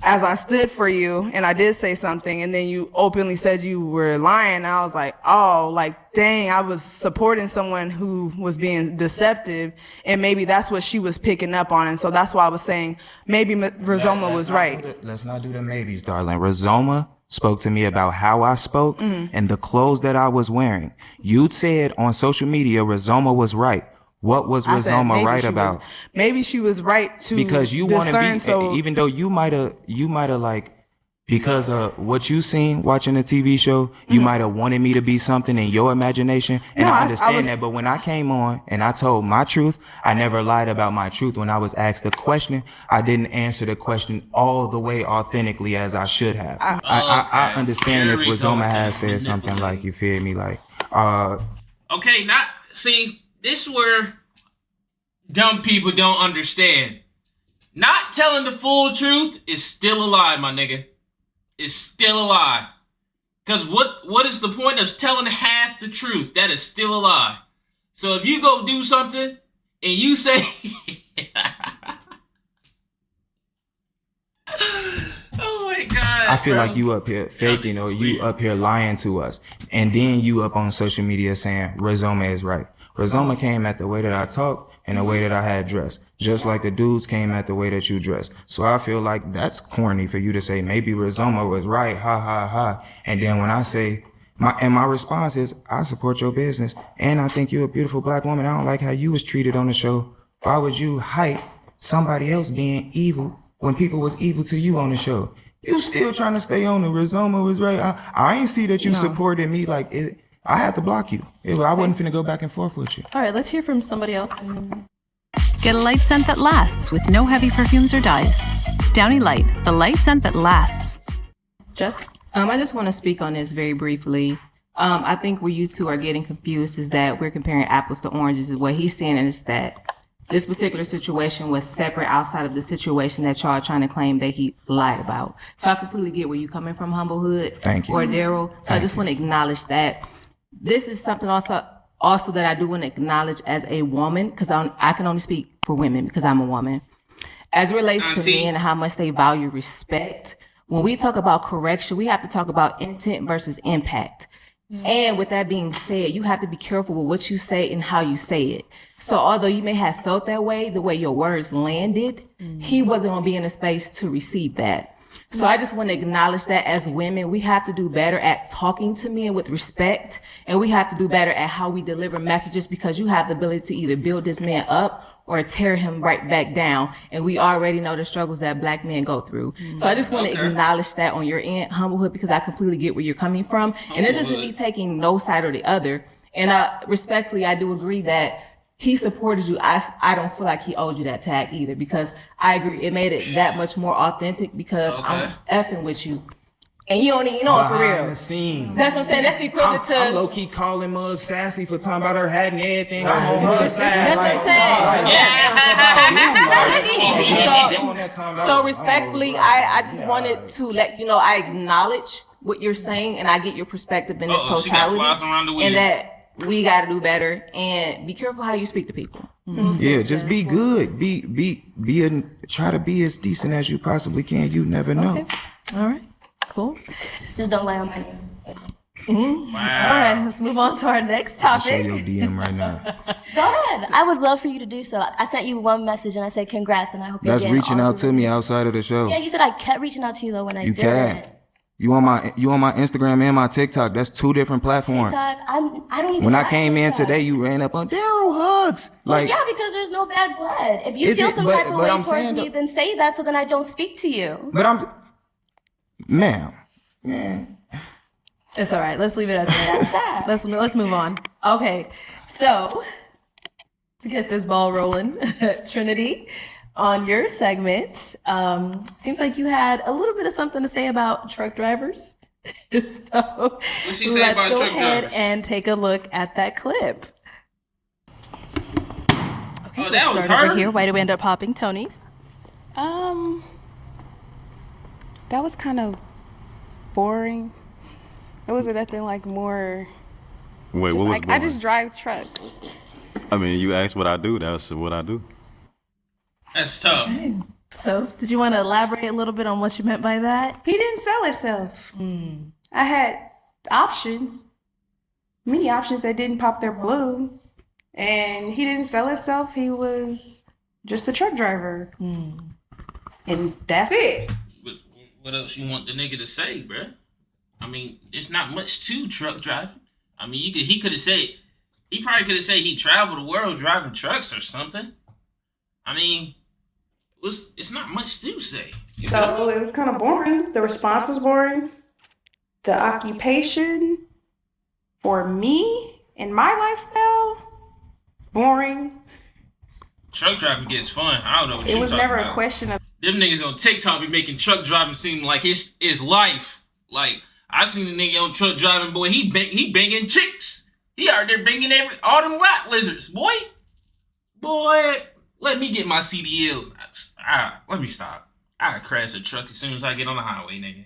Speaker 6: As I stood for you and I did say something, and then you openly said you were lying, I was like, oh, like, dang, I was supporting someone who was being deceptive, and maybe that's what she was picking up on. And so that's why I was saying maybe Rizoma was right.
Speaker 18: Let's not do the maybes, darling. Rizoma spoke to me about how I spoke and the clothes that I was wearing. You said on social media Rizoma was right. What was Rizoma right about?
Speaker 6: Maybe she was right to
Speaker 18: because you want to be,
Speaker 6: so
Speaker 18: even though you might have like, because of what you seen watching the TV show, you might have wanted me to be something in your imagination, and I understand that. But when I came on and I told my truth, I never lied about my truth. When I was asked a question, I didn't answer the question all the way authentically as I should have. I understand if Rizoma has said something like, you feel me, like,
Speaker 3: okay, not see. This is where dumb people don't understand. Not telling the full truth is still a lie, my nigga. It's still a lie. Because what is the point of telling half the truth? That is still a lie. So if you go do something and you say... Oh my God.
Speaker 18: I feel like you up here faking, or you up here lying to us. And then you up on social media saying Rizoma is right. Rizoma came at the way that I talk and the way that I had dressed, just like the dudes came at the way that you dressed. So I feel like that's corny for you to say maybe Rizoma was right, ha ha ha. And then when I say my response is, I support your business and I think you're a beautiful black woman. I don't like how you was treated on the show. Why would you hype somebody else being evil when people was evil to you on the show? You still trying to stay on the Rizoma was right. I ain't see that you supported me like it. I had to block you. I wasn't finna go back and forth with you.
Speaker 1: All right, let's hear from somebody else.
Speaker 11: Get a light scent that lasts with no heavy perfumes or dyes. Downy Light, the light scent that lasts.
Speaker 1: Jess?
Speaker 7: I just want to speak on this very briefly. I think where you two are getting confused is that we're comparing apples to oranges. And what he's saying is that this particular situation was separate outside of the situation that y'all are trying to claim that he lied about. So I completely get where you're coming from, Humble Hood.
Speaker 18: Thank you.
Speaker 7: Or Daryl. So I just want to acknowledge that. This is something also that I do want to acknowledge as a woman, because I can only speak for women because I'm a woman. As it relates to men and how much they value respect, when we talk about correction, we have to talk about intent versus impact. And with that being said, you have to be careful with what you say and how you say it. So although you may have felt that way, the way your words landed, he wasn't going to be in a space to receive that. So I just want to acknowledge that as women, we have to do better at talking to men with respect, and we have to do better at how we deliver messages, because you have the ability to either build this man up or tear him right back down. And we already know the struggles that black men go through. So I just want to acknowledge that on your end, Humble Hood, because I completely get where you're coming from. And this isn't me taking no side or the other. And respectfully, I do agree that he supported you. I don't feel like he owed you that tag either, because I agree it made it that much more authentic, because I'm effing with you. And you don't even know it for real.
Speaker 18: The scenes.
Speaker 7: That's what I'm saying. That's the equivalent to.
Speaker 18: I'm low key calling Mug sassy for talking about her hat and everything. I'm on her side.
Speaker 7: That's what I'm saying. So respectfully, I just wanted to let you know I acknowledge what you're saying, and I get your perspective in this totality, and that we got to do better and be careful how you speak to people.
Speaker 18: Yeah, just be good. Try to be as decent as you possibly can. You never know.
Speaker 1: Okay. All right. Cool.
Speaker 22: Just don't lie on my name.
Speaker 1: Wow. All right, let's move on to our next
Speaker 18: I'll show
Speaker 1: topic.
Speaker 18: your DM right now.
Speaker 22: Go ahead. I would love for you to do so. I sent you one message and I said congrats, and I hope you're
Speaker 18: That's
Speaker 22: getting
Speaker 18: reaching
Speaker 22: all
Speaker 18: out to me outside of the show.
Speaker 22: Yeah, you said I kept reaching out to you though when I
Speaker 18: You
Speaker 22: did
Speaker 18: can.
Speaker 22: it.
Speaker 18: You on my Instagram and my TikTok. That's two different platforms.
Speaker 22: TikTok, I don't even.
Speaker 18: When I
Speaker 22: have
Speaker 18: came in
Speaker 22: TikTok.
Speaker 18: today, you ran up on Daryl Hugs.
Speaker 22: Well,
Speaker 18: Like,
Speaker 22: yeah, because there's no bad blood. If you
Speaker 18: Is
Speaker 22: feel
Speaker 18: it-
Speaker 22: some
Speaker 18: but-
Speaker 22: type of
Speaker 18: but
Speaker 22: way
Speaker 18: I'm
Speaker 22: towards
Speaker 18: saying
Speaker 22: me,
Speaker 18: though-
Speaker 22: then say that so then I don't speak to you.
Speaker 18: but ma'am.
Speaker 1: It's all right. Let's leave it at that. Let's move on. Okay, so to get this ball rolling, Trinity, on your segment, seems like you had a little bit of something to say about truck drivers. So
Speaker 3: What's she say
Speaker 1: let's
Speaker 3: about
Speaker 1: go
Speaker 3: truck
Speaker 1: ahead
Speaker 3: drivers?
Speaker 1: and take a look at that clip.
Speaker 3: Oh, that was
Speaker 1: Start over
Speaker 3: her?
Speaker 1: here. Why did we end up popping Tony's?
Speaker 15: That was kind of boring. It wasn't nothing like more.
Speaker 12: Wait,
Speaker 15: just
Speaker 12: what was
Speaker 15: like I
Speaker 12: boring?
Speaker 15: just drive trucks.
Speaker 12: I mean, you asked what I do. That's what I do.
Speaker 3: That's tough.
Speaker 1: So, did you want to elaborate a little bit on what you meant by that?
Speaker 15: He didn't sell himself. I had options, many options that didn't pop their balloon, and he didn't sell himself. He was just a truck driver, and that's it.
Speaker 3: What else you want the nigga to say, bruh? I mean, there's not much to truck driving. I mean, he could have said, he probably could have said he traveled the world driving trucks or something. I mean, it's not much to say.
Speaker 15: So it was kind of boring. The response was boring. The occupation for me and my lifestyle, boring.
Speaker 3: Truck driving gets fun. I don't know what
Speaker 15: It
Speaker 3: you
Speaker 15: was
Speaker 3: talking
Speaker 15: never
Speaker 3: about.
Speaker 15: a question of.
Speaker 3: Them niggas on TikTok be making truck driving seem like it's life. Like, I seen a nigga on truck driving, boy, he banging chicks. He out there banging all them rat lizards, boy. Boy, let me get my CDLs. Let me stop. I crash a truck as soon as I get on the highway, nigga.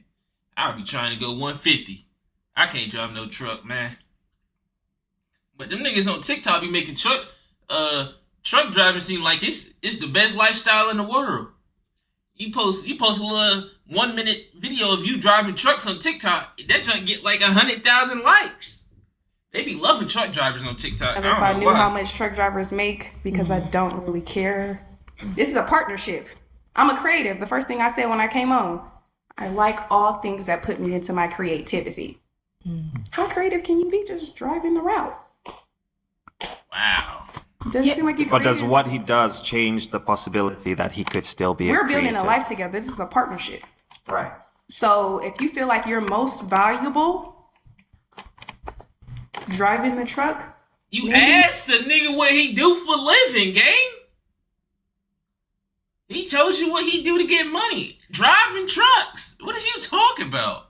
Speaker 3: I'll be trying to go 150. I can't drive no truck, man. But them niggas on TikTok be making truck driving seem like it's the best lifestyle in the world. You post a little 1 minute video of you driving trucks on TikTok. That junk get like 100,000 likes. They be loving truck drivers on TikTok.
Speaker 15: If
Speaker 3: I don't
Speaker 15: I
Speaker 3: know
Speaker 15: knew
Speaker 3: why.
Speaker 15: how much truck drivers make, because I don't really care. This is a partnership. I'm a creative. The first thing I said when I came on, I like all things that put me into my creativity. How creative can you be just driving the route?
Speaker 3: Wow.
Speaker 15: Doesn't seem like you're
Speaker 2: But does
Speaker 15: creative.
Speaker 2: what he does change the possibility that he could still be a
Speaker 15: We're building
Speaker 2: creative?
Speaker 15: a life together. This is a partnership.
Speaker 2: Right.
Speaker 15: So if you feel like you're most valuable driving the truck,
Speaker 3: You
Speaker 15: maybe-
Speaker 3: asked the nigga what he do for living, gang. He told you what he do to get money. Driving trucks. What are you talking about?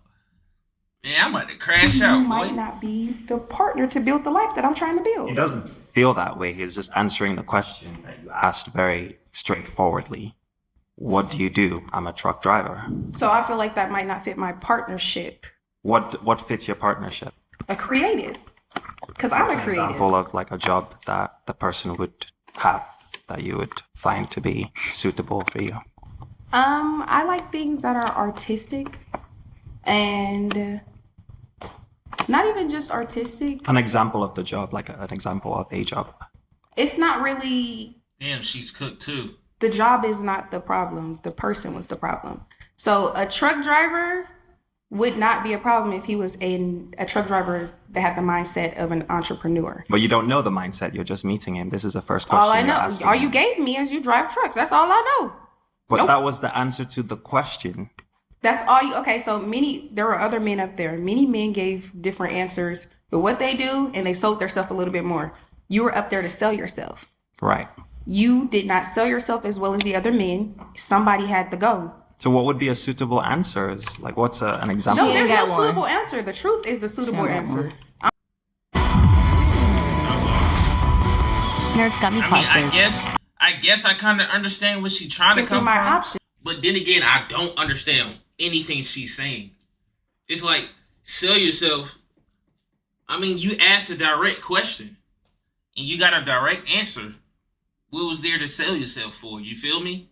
Speaker 3: Man, I'm about to crash
Speaker 15: you
Speaker 3: out,
Speaker 15: might
Speaker 3: boy.
Speaker 15: not be the partner to build the life that I'm trying to build.
Speaker 2: He doesn't feel that way. He's just answering the question that you asked very straightforwardly. What do you do? I'm a truck driver.
Speaker 15: So I feel like that might not fit my partnership.
Speaker 2: What fits your partnership?
Speaker 15: A creative. Because I'm a creative.
Speaker 2: Example of like a job that the person would have that you would find to be suitable for you.
Speaker 15: I like things that are artistic and not even just artistic.
Speaker 2: An example of the job, like an example of a job.
Speaker 15: It's not really,
Speaker 3: Damn, she's cooked too.
Speaker 15: the job is not the problem. The person was the problem. So a truck driver would not be a problem if he was a truck driver that had the mindset of an entrepreneur.
Speaker 2: But you don't know the mindset. You're just meeting him. This is the first question
Speaker 15: All I
Speaker 2: you're
Speaker 15: know,
Speaker 2: asking
Speaker 15: all
Speaker 2: him.
Speaker 15: you gave me is you drive trucks. That's all I know.
Speaker 2: But that was the answer to the question.
Speaker 15: That's all you, okay, so there were other men up there. Many men gave different answers for what they do, and they sold themselves a little bit more. You were up there to sell yourself.
Speaker 2: Right.
Speaker 15: You did not sell yourself as well as the other men. Somebody had to go.
Speaker 2: So what would be a suitable answer? Is like, what's an example?
Speaker 15: No, there's no suitable answer. The truth is the suitable answer.
Speaker 22: Nerds got me clusters.
Speaker 3: I guess I kind of understand what she's trying to
Speaker 15: Give me
Speaker 3: come
Speaker 15: my
Speaker 3: from.
Speaker 15: option.
Speaker 3: But then again, I don't understand anything she's saying. It's like, sell yourself. I mean, you asked a direct question and you got a direct answer. What was there to sell yourself for? You feel me?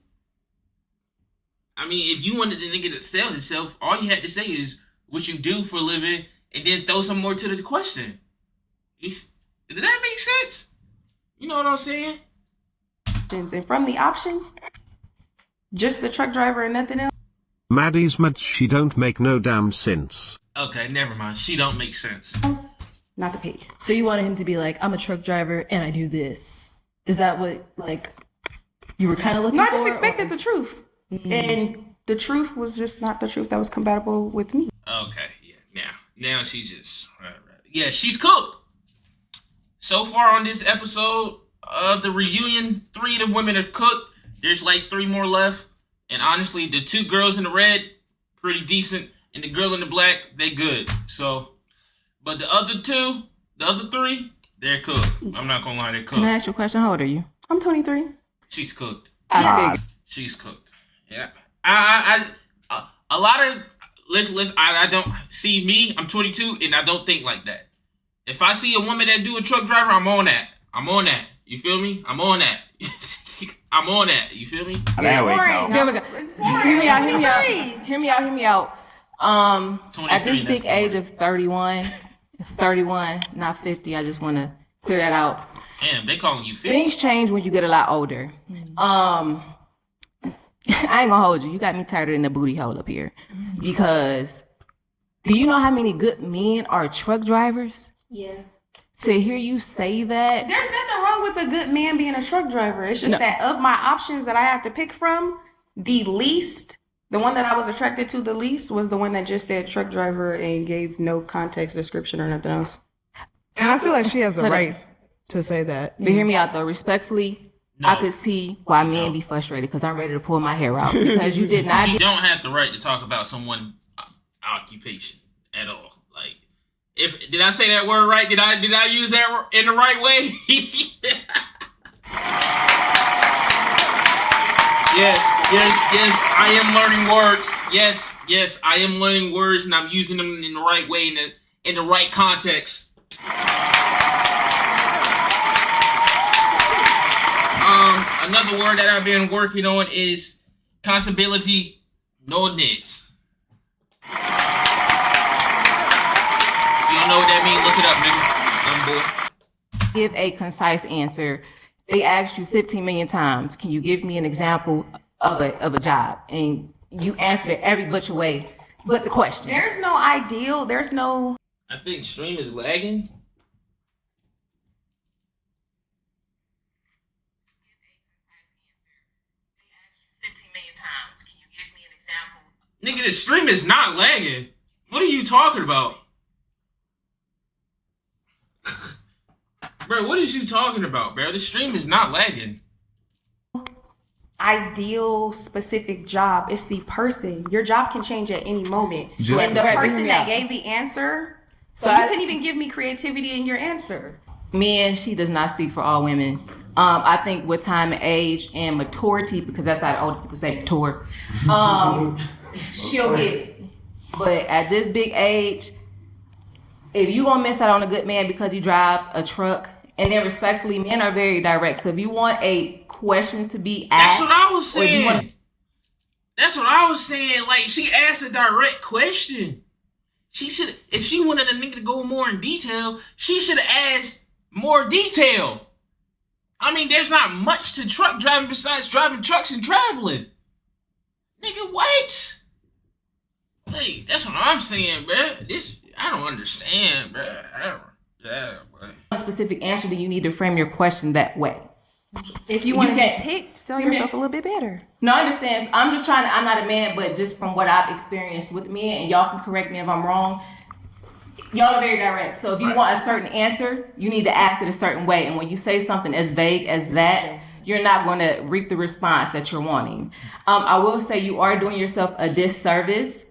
Speaker 3: I mean, if you wanted the nigga to sell himself, all you had to say is what you do for a living and then throw some more to the question. Did that make sense? You know what I'm saying?
Speaker 15: And from the options, just the truck driver and nothing else.
Speaker 8: Maddie's mad she don't make no damn sense.
Speaker 3: Okay, never mind. She don't make sense.
Speaker 15: Not the pig.
Speaker 1: So you wanted him to be like, I'm a truck driver and I do this. Is that what, like, you were kind of looking
Speaker 15: No,
Speaker 1: for?
Speaker 15: I just expected the truth. And the truth was just not the truth that was compatible with me.
Speaker 3: Okay, yeah. Now she's just right. Yeah, she's cooked. So far on this episode of the reunion, 3 of the women are cooked. There's like 3 more left. And honestly, the 2 girls in the red, pretty decent. and the girl in the black, they good. So, but the other three, they're cooked. I'm not gonna lie, they're cooked.
Speaker 21: Can I ask you a question? How old are you?
Speaker 15: I'm 23.
Speaker 3: She's cooked.
Speaker 21: I figured.
Speaker 3: She's cooked. Yeah. I a lot of listen. I don't see me. I'm 22, and I don't think like that. If I see a woman that do a truck driver, I'm on that. You feel me? I'm on that. I'm on that. You feel me?
Speaker 21: There we go.
Speaker 7: Hear me out. At this big age of 31, not 50, I just want to clear that out.
Speaker 3: Damn, they calling you 50.
Speaker 7: Things change when you get a lot older. I ain't gonna hold you. You got me tighter than the booty hole up here. Because do you know how many good men are truck drivers?
Speaker 22: Yeah.
Speaker 7: To hear you say that.
Speaker 15: There's nothing wrong with a good man being a truck driver. It's just that of my options that I had to pick from, the one that I was attracted to the least was the one that just said truck driver and gave no context description or nothing else.
Speaker 6: And I feel like she has the right to say that.
Speaker 7: But hear me out though, respectfully, I could see why men be frustrated because I'm ready to pull my hair out because you did not.
Speaker 3: She don't have the right to talk about someone's occupation at all. Like, did I say that word right? Did I use that in the right way? Yes. I am learning words. Yes, I am learning words, and I'm using them in the right way, in the right context. Another word that I've been working on is possibility, no nits. You don't know what that means? Look it up, nigga. Dumb boy.
Speaker 7: Give a concise answer. They asked you 15 million times, can you give me an example of a job? And you answered it every butch way but the question.
Speaker 15: There's no ideal. There's no...
Speaker 3: I think stream is lagging. Nigga, the stream is not lagging. What are you talking about? Bro, what is you talking about, bro? The stream is not lagging.
Speaker 15: Ideal specific job. It's the person. Your job can change at any moment.
Speaker 7: Just
Speaker 15: and the person that gave the answer, so you couldn't even give me creativity in your answer.
Speaker 7: Men, she does not speak for all women. I think with time and age and maturity, because that's how old people say mature, she'll get it. But at this big age, if you gonna miss out on a good man because he drives a truck, and then respectfully, men are very direct. So if you want a question to be asked,
Speaker 3: that's what I was saying. That's what I was saying. Like, she asked a direct question. She should, if she wanted a nigga to go more in detail, she should have asked more detail. I mean, there's not much to truck driving besides driving trucks and traveling. Nigga, what? Like, that's what I'm saying, bruh. I don't understand, bruh.
Speaker 7: A specific answer, do you need to frame your question that way?
Speaker 15: If you want to get picked, sell yourself a little bit better.
Speaker 7: No, I understand. I'm not a man, but just from what I've experienced with men, and y'all can correct me if I'm wrong, y'all are very direct. So if you want a certain answer, you need to ask it a certain way. And when you say something as vague as that, you're not going to reap the response that you're wanting. I will say you are doing yourself a disservice,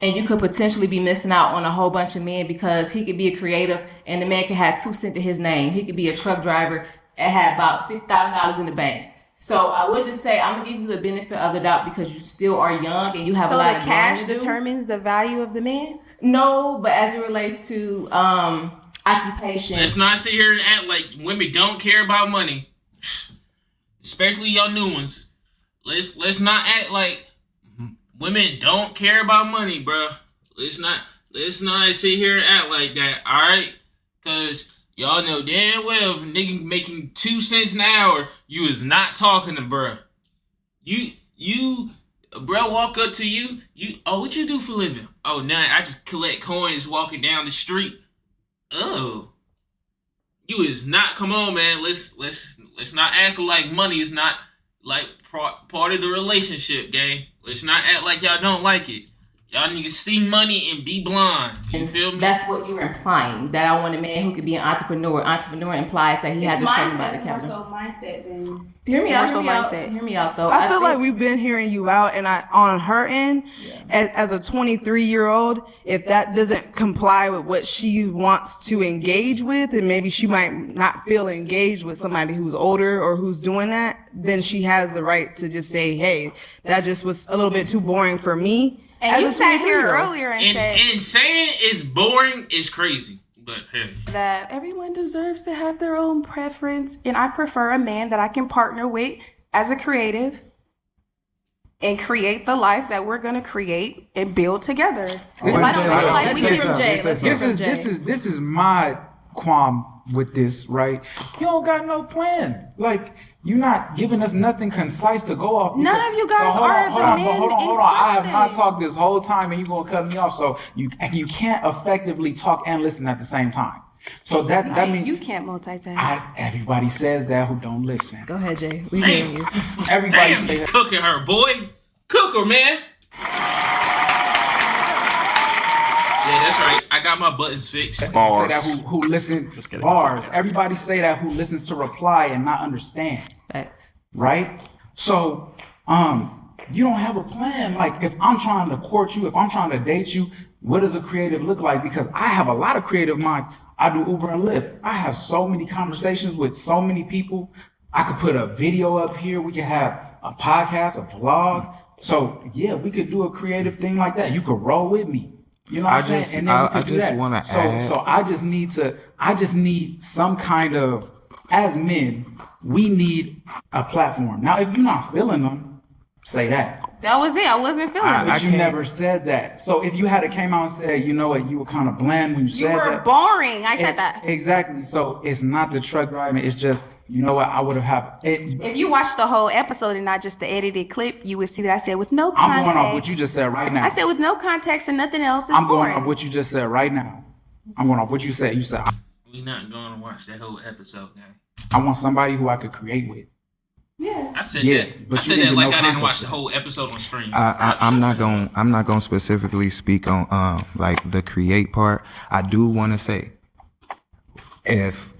Speaker 7: and you could potentially be missing out on a whole bunch of men because he could be a creative and the man could have 2 cents to his name. He could be a truck driver and have about $50,000 in the bank. So I would just say I'm gonna give you the benefit of the doubt because you still are young and you have a lot of
Speaker 15: So the cash determines the value of the man?
Speaker 7: No, but as it relates to occupation.
Speaker 3: Let's not sit here and act like women don't care about money, especially y'all new ones. Let's not act like women don't care about money, bro. Let's not sit here and act like that, all right? Cause y'all know damn well if a nigga making 2 cents an hour, you is not talking to bruh. You bruh walk up to you, what you do for a living? Oh, nah, I just collect coins walking down the street. Oh. You is not, come on, man. Let's not act like money is not like part of the relationship, gang. Let's not act like y'all don't like it. Y'all niggas see money and be blind. You feel me?
Speaker 7: That's what you're implying. That I want a man who could be an entrepreneur. Entrepreneur implies that he has a certain amount of capital.
Speaker 15: So mindset, then.
Speaker 7: Hear me out.
Speaker 15: More
Speaker 7: Hear
Speaker 15: so
Speaker 7: me out.
Speaker 15: mindset.
Speaker 7: Hear me out, though.
Speaker 6: I feel
Speaker 7: think-
Speaker 6: like we've been hearing you out, and on her end, as a 23-year-old, if that doesn't comply with what she wants to engage with, and maybe she might not feel engaged with somebody who's older or who's doing that, then she has the right to just say, "Hey, that just was a little bit too boring for me."
Speaker 15: And you
Speaker 6: As a
Speaker 15: sat here
Speaker 6: 23-year-old.
Speaker 15: earlier and said
Speaker 3: And saying it's boring is crazy. But hey.
Speaker 15: that everyone deserves to have their own preference, and I prefer a man that I can partner with as a creative and create the life that we're gonna create and build together.
Speaker 9: This is my qualm with this, right? You don't got no plan. Like, you're not giving us nothing concise to go off.
Speaker 15: None of you guys are the men
Speaker 9: Hold
Speaker 15: in
Speaker 9: on. I have not
Speaker 15: question.
Speaker 9: talked this whole time, and you're gonna cut me off. So you can't effectively talk and listen at the same time. So that means
Speaker 15: you can't multitask.
Speaker 9: everybody says that who don't listen.
Speaker 1: Go ahead, Jay. We hear you.
Speaker 9: Everybody
Speaker 3: Damn,
Speaker 9: says
Speaker 3: he's cooking her, boy. Cook her, man. Yeah, that's right. I got my buttons fixed.
Speaker 9: Say that who listen bars. Everybody say that who listens to reply and not understand.
Speaker 7: Facts.
Speaker 9: Right? So, you don't have a plan. Like, if I'm trying to court you, if I'm trying to date you, what does a creative look like? Because I have a lot of creative minds. I do Uber and Lyft. I have so many conversations with so many people. I could put a video up here. We could have a podcast, a vlog. So yeah, we could do a creative thing like that. You could roll with me. You know what I'm saying? And then we could do that.
Speaker 18: wanna
Speaker 9: So
Speaker 18: add.
Speaker 9: I just need some kind of, as men, we need a platform. Now, if you're not feeling them, say that.
Speaker 15: That was it. I wasn't feeling it.
Speaker 9: But you never said that. So if you had came out and said, you know what, you were kind of bland when you
Speaker 15: You
Speaker 9: said
Speaker 15: were
Speaker 9: that.
Speaker 15: boring. I said that.
Speaker 9: Exactly. So it's not the truck driving. It's just, you know what, I would have it.
Speaker 15: If you watched the whole episode and not just the edited clip, you would see that I said with no
Speaker 9: I'm
Speaker 15: context.
Speaker 9: going off what you just said right now.
Speaker 15: I said with no context and nothing else. It's
Speaker 9: I'm going
Speaker 15: boring.
Speaker 9: off what you just said right now. I'm going off what you said. You said,
Speaker 3: We not going to watch that whole episode, gang.
Speaker 9: I want somebody who I could create with.
Speaker 15: Yeah.
Speaker 3: I said
Speaker 9: Yeah,
Speaker 3: that.
Speaker 9: but
Speaker 3: I
Speaker 9: you
Speaker 3: said
Speaker 9: didn't
Speaker 3: that like
Speaker 9: know
Speaker 3: I didn't
Speaker 9: context
Speaker 3: watch
Speaker 9: of
Speaker 3: the
Speaker 9: it.
Speaker 3: whole episode on stream.
Speaker 18: I'm not gonna specifically speak on like the create part. I do want to say, if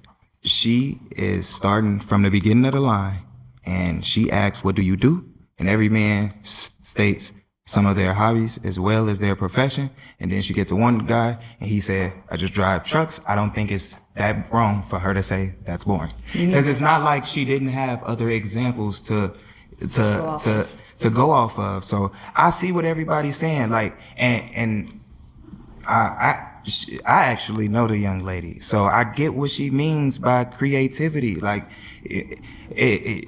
Speaker 18: she is starting from the beginning of the line and she asks, "What do you do?" and every man states some of their hobbies as well as their profession, and then she gets to one guy and he said, "I just drive trucks," I don't think it's that wrong for her to say that's boring, because it's not like she didn't have other examples to go off of. So I see what everybody's saying, like, and I actually know the young lady, so I get what she means by creativity. Like,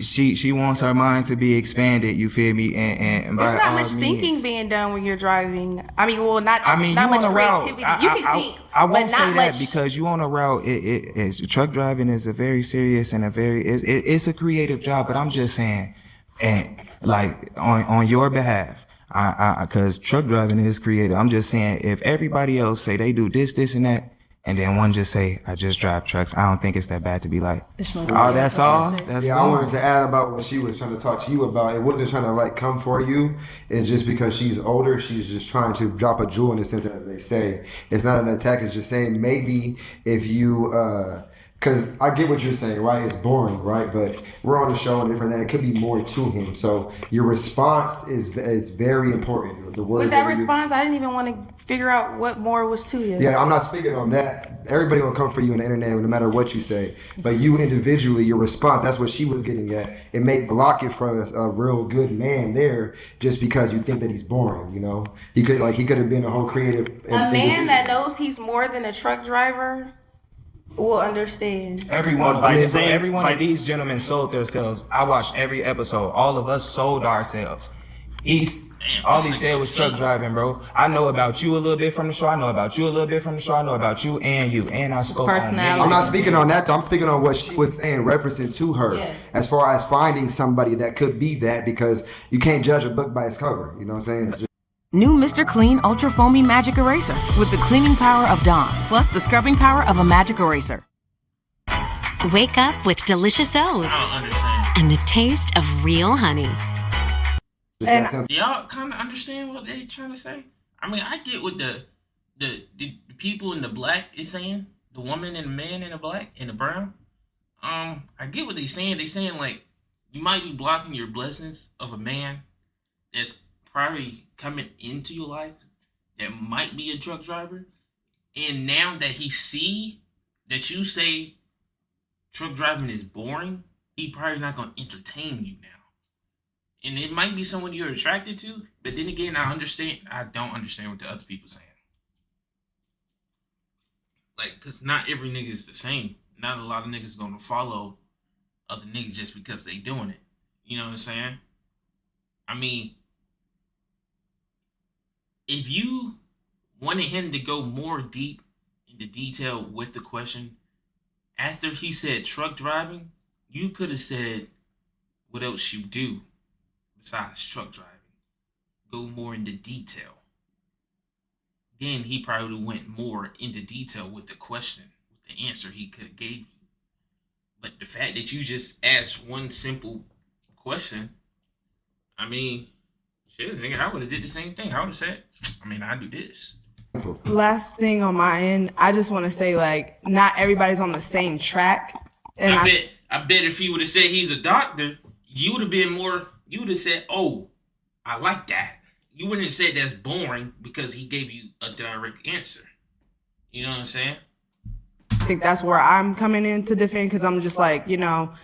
Speaker 18: she wants her mind to be expanded. You feel me? And
Speaker 15: There's
Speaker 18: by
Speaker 15: not
Speaker 18: all
Speaker 15: much thinking
Speaker 18: means,
Speaker 15: being done when you're driving. I mean, well, not
Speaker 18: I mean,
Speaker 15: not
Speaker 18: you
Speaker 15: much
Speaker 18: on a route.
Speaker 15: creativity. You can think,
Speaker 18: I
Speaker 15: but
Speaker 18: won't say
Speaker 15: not
Speaker 18: that
Speaker 15: much.
Speaker 18: because you on a route. Truck driving is a very serious and it's a creative job. But I'm just saying, and like on your behalf, because truck driving is creative. I'm just saying, if everybody else say they do this, and that, and then one just say, "I just drive trucks," I don't think it's that bad to be like, "Oh, that's all." That's
Speaker 4: yeah, I
Speaker 18: boring.
Speaker 4: wanted to add about what she was trying to talk to you about. It wasn't trying to like come for you. It's just because she's older, she's just trying to drop a jewel in the sense that they say. It's not an attack. It's just saying maybe if you, because I get what you're saying, right? It's boring, right? But we're on the show and different. That it could be more to him. So your response is very important. The words
Speaker 15: With that
Speaker 4: you-
Speaker 15: response, I didn't even want to figure out what more was to you.
Speaker 4: Yeah, I'm not speaking on that. Everybody will come for you on the internet no matter what you say. But you individually, your response, that's what she was getting at. It may block it for a real good man there just because you think that he's boring, you know? He could have been a whole creative
Speaker 15: A man that knows he's more than a truck driver will understand.
Speaker 18: Every one of these gentlemen sold themselves. I watched every episode. All of us sold ourselves. All he said was truck driving, bro. I know about you a little bit from the show. I know about you a little bit from the show. I know about you. And I spoke on
Speaker 4: I'm not speaking on that. I'm speaking on what she was saying, referencing to her,
Speaker 7: Yes.
Speaker 4: as far as finding somebody that could be that, because you can't judge a book by its cover. You know what I'm saying? It's just-
Speaker 14: New Mr. Clean Ultra Foamy Magic Eraser with the cleaning power of Dawn, plus the scrubbing power of a magic eraser.
Speaker 20: Wake up with delicious O's and the taste of real honey.
Speaker 3: Do y'all kind of understand what they trying to say? I mean, I get what the people in the black is saying, the woman and the man in the black and the brown. I get what they saying. They saying like you might be blocking your blessings of a man that's probably coming into your life that might be a truck driver, and now that he see that you say truck driving is boring, he probably not gonna entertain you now. And it might be someone you're attracted to, but then again, I don't understand what the other people saying. Like, cause not every nigga is the same. Not a lot of niggas gonna follow other niggas just because they doing it. You know what I'm saying? I mean, if you wanted him to go more deep into detail with the question, after he said truck driving, you could have said, what else you do besides truck driving? Go more into detail. Then he probably went more into detail with the question, with the answer he could have gave you. But the fact that you just asked one simple question, I mean, shit, nigga, I would have did the same thing. I would have said, I mean, I do this.
Speaker 6: Last thing on my end, I just want to say, like, not everybody's on the same track. And
Speaker 3: I bet if he would have said he's a doctor, you would have been more, you would have said, oh, I like that. You wouldn't have said that's boring because he gave you a direct answer. You know what I'm saying?
Speaker 6: I think that's where I'm coming in to defend, because I'm just like, you know,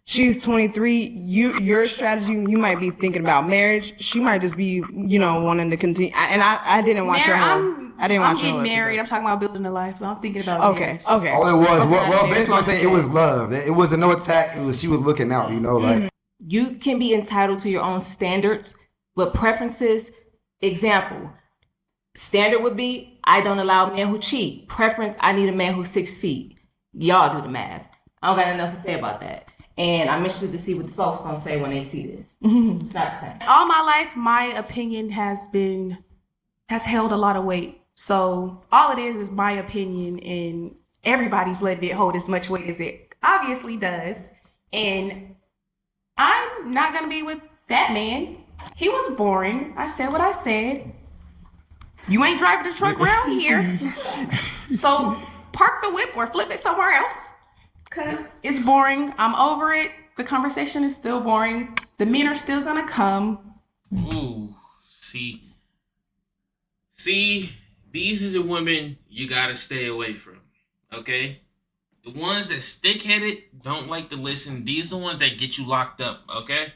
Speaker 6: she's 23. Your strategy, you might be thinking about marriage. She might just be, you know, wanting to continue. And I didn't watch your whole. I didn't watch your whole
Speaker 15: getting married.
Speaker 6: episode.
Speaker 15: I'm talking about building a life. I'm thinking about marriage.
Speaker 6: Okay.
Speaker 4: All it was, well, basically what I'm saying, it was love. It wasn't no attack. It was she was looking out, you know, like.
Speaker 7: You can be entitled to your own standards, but preferences, example, standard would be, I don't allow men who cheat. Preference, I need a man who's 6 feet. Y'all do the math. I don't got nothing else to say about that. And I'm interested to see what the folks gonna say when they see this. It's not the same.
Speaker 15: All my life, my opinion has held a lot of weight. So all it is my opinion, and everybody's letting it hold as much weight as it obviously does. And I'm not gonna be with that man. He was boring. I said what I said. You ain't driving the truck around here. So park the whip or flip it somewhere else. Cause it's boring. I'm over it. The conversation is still boring. The men are still gonna come.
Speaker 3: Ooh, see, these are the women you gotta stay away from. Okay? The ones that stick-headed, don't like to listen. These are the ones that get you locked up, okay?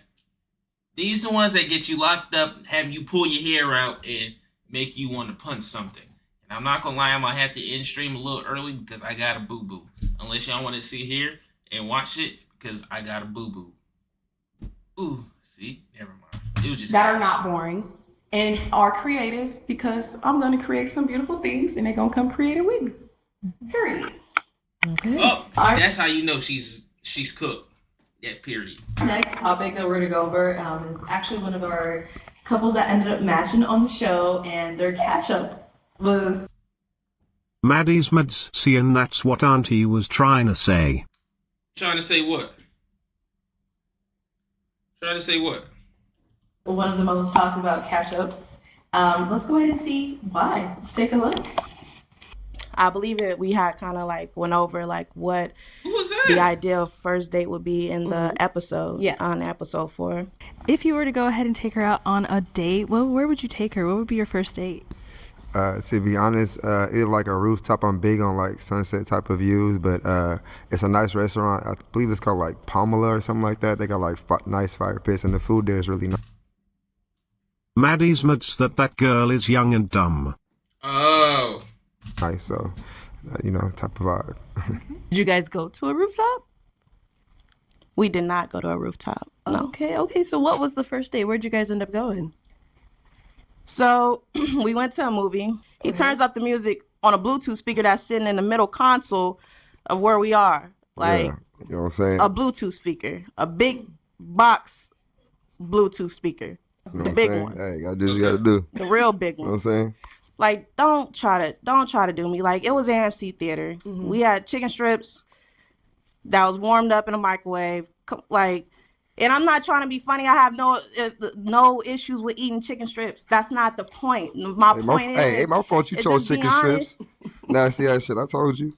Speaker 3: These are the ones that get you locked up, have you pull your hair out, and make you want to punch something. And I'm not gonna lie, I'm gonna have to end stream a little early because I got a boo-boo. Unless y'all want to sit here and watch it, because I got a boo-boo. Ooh, see? Never mind. It was just
Speaker 15: that are not boring and are creative, because I'm gonna create some beautiful things and they're gonna come creative with me. Period.
Speaker 1: Okay.
Speaker 3: Oh, that's how you know she's cooked. Yeah, period.
Speaker 1: Next topic that we're gonna go over is actually one of our couples that ended up matching on the show, and their catch-up was
Speaker 8: Maddie's Mads, see, and that's what Auntie was trying to say.
Speaker 3: Trying to say what? Trying to say what?
Speaker 1: one of the most talked about catch-ups. Let's go ahead and see why. Let's take a look.
Speaker 13: I believe it. We had kind of like went over like what the ideal first date would be in the episode. Yeah, on episode 4.
Speaker 11: If you were to go ahead and take her out on a date, where would you take her? What would be your first date?
Speaker 4: To be honest, it's like a rooftop. I'm big on like sunset type of views, but it's a nice restaurant. I believe it's called like Pamela or something like that. They got like nice fire pits, and the food there is really nice.
Speaker 8: Maddie's Mads that girl is young and dumb.
Speaker 3: Oh.
Speaker 4: Nice, so type of vibe.
Speaker 13: Did you guys go to a rooftop? We did not go to a rooftop. No.
Speaker 11: Okay. So what was the first date? Where'd you guys end up going?
Speaker 13: So we went to a movie. He turns up the music on a Bluetooth speaker that's sitting in the middle console of where we are. Like,
Speaker 4: you know what I'm saying?
Speaker 13: A Bluetooth speaker, a big box Bluetooth speaker.
Speaker 4: You know
Speaker 13: The
Speaker 4: what
Speaker 13: big
Speaker 4: I'm saying?
Speaker 13: one.
Speaker 4: Hey, gotta do what you gotta do.
Speaker 13: The real big
Speaker 4: You
Speaker 13: one.
Speaker 4: know what I'm saying?
Speaker 13: Like, don't try to do me. Like, it was AMC theater. We had chicken strips that was warmed up in a microwave. Like, And I'm not trying to be funny. I have no issues with eating chicken strips. That's not the point. My point is,
Speaker 4: hey, my fault you chose
Speaker 13: just be
Speaker 4: chicken strips. Nasty ass shit, I told you.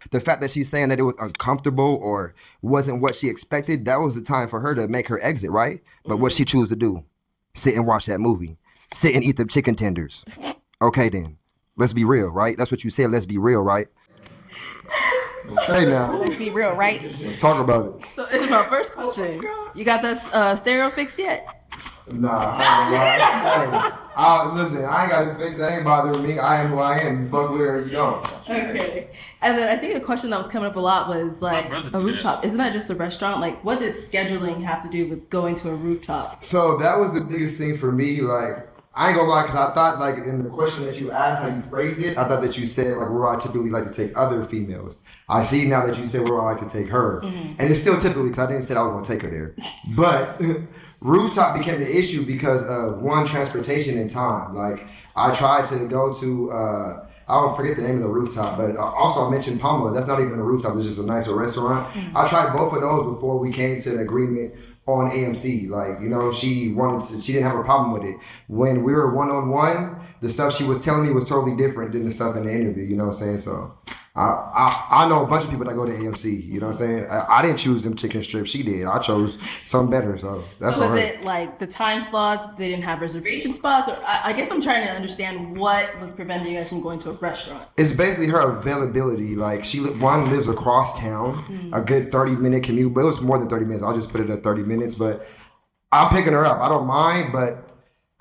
Speaker 4: The fact that she's saying that it was uncomfortable or wasn't what she expected, that was the time for her to make her exit, right? But what she chose to do, sit and watch that movie. Sit and eat the chicken tenders. Okay then, let's be real, right? That's what you said, let's be real, right? Okay now.
Speaker 15: Let's be real, right?
Speaker 4: Let's talk about it.
Speaker 1: So Ishmael, first question. You got that stereo fixed yet?
Speaker 4: Nah, listen, I ain't got it fixed. That ain't bothering me. I am who I am. You fuck with it or you don't.
Speaker 1: Okay. And then I think a question that was coming up a lot was like a rooftop. Isn't that just a restaurant? Like, what did scheduling have to do with going to a rooftop?
Speaker 4: So that was the biggest thing for me. Like, I ain't gonna lie, because I thought, like, in the question that you asked, how you phrased it, I thought that you said, like, where I typically like to take other females. I see now that you said where I like to take her. Mm-hmm. And it's still typically, because I didn't say I was gonna take her there. But rooftop became the issue because of, one, transportation and time. Like, I tried to go to, I don't forget the name of the rooftop, but also I mentioned Pamela. That's not even a rooftop, it's just a nicer restaurant. Mm-hmm. I tried both of those before we came to an agreement on AMC. Like, you know, she didn't have a problem with it. When we were one-on-one, the stuff she was telling me was totally different than the stuff in the interview, you know what I'm saying? So I know a bunch of people that go to AMC, you know what I'm saying? I didn't choose them chicken strips, she did. I chose something better, so that's all right.
Speaker 1: So is it like the time slots, they didn't have reservation spots? Or I guess I'm trying to understand what was preventing you guys from going to a restaurant.
Speaker 4: It's basically her availability. Like, she lives across town, a good 30-minute commute, but it was more than 30 minutes. I'll just put it at 30 minutes, but I'm picking her up. I don't mind, but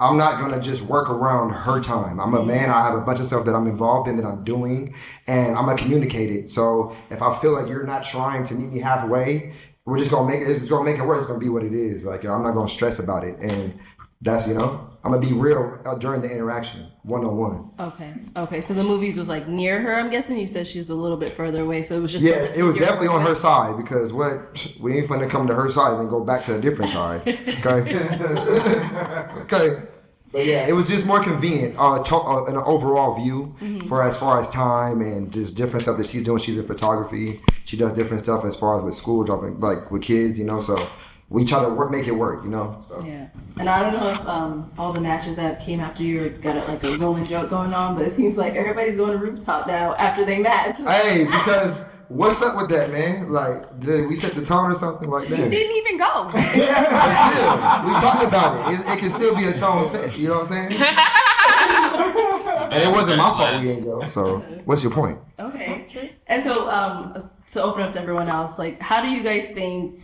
Speaker 4: I'm not gonna just work around her time. I'm a man, I have a bunch of stuff that I'm involved in that I'm doing, and I'm gonna communicate it. So if I feel like you're not trying to meet me halfway, we're just gonna make it work. It's gonna be what it is. Like, I'm not gonna stress about it. And that's, you know, I'm gonna be real during the interaction, one-on-one.
Speaker 1: Okay. So the movies was like near her, I'm guessing? You said she's a little bit further away, so it was just...
Speaker 4: Yeah, it was definitely on her side, because we ain't finna come to her side and then go back to a different side, okay? Okay. But yeah, it was just more convenient in an overall view for as far as time and just different stuff that she's doing. She's in photography. She does different stuff as far as with school, dropping, like with kids, you know, so we try to make it work, you know. So. Yeah.
Speaker 1: And I don't know if all the matches that came after you got like a rolling joke going on, but it seems like everybody's going to rooftop now after they match.
Speaker 4: Hey, because what's up with that, man? Like, did we set the tone or something like that?
Speaker 15: You didn't even go.
Speaker 4: Yeah, but still, we talked about it. It can still be a tone set, you know what I'm saying? And it wasn't my fault we ain't go, so what's your point?
Speaker 1: Okay. And so, to open up to everyone else, like, how do you guys think,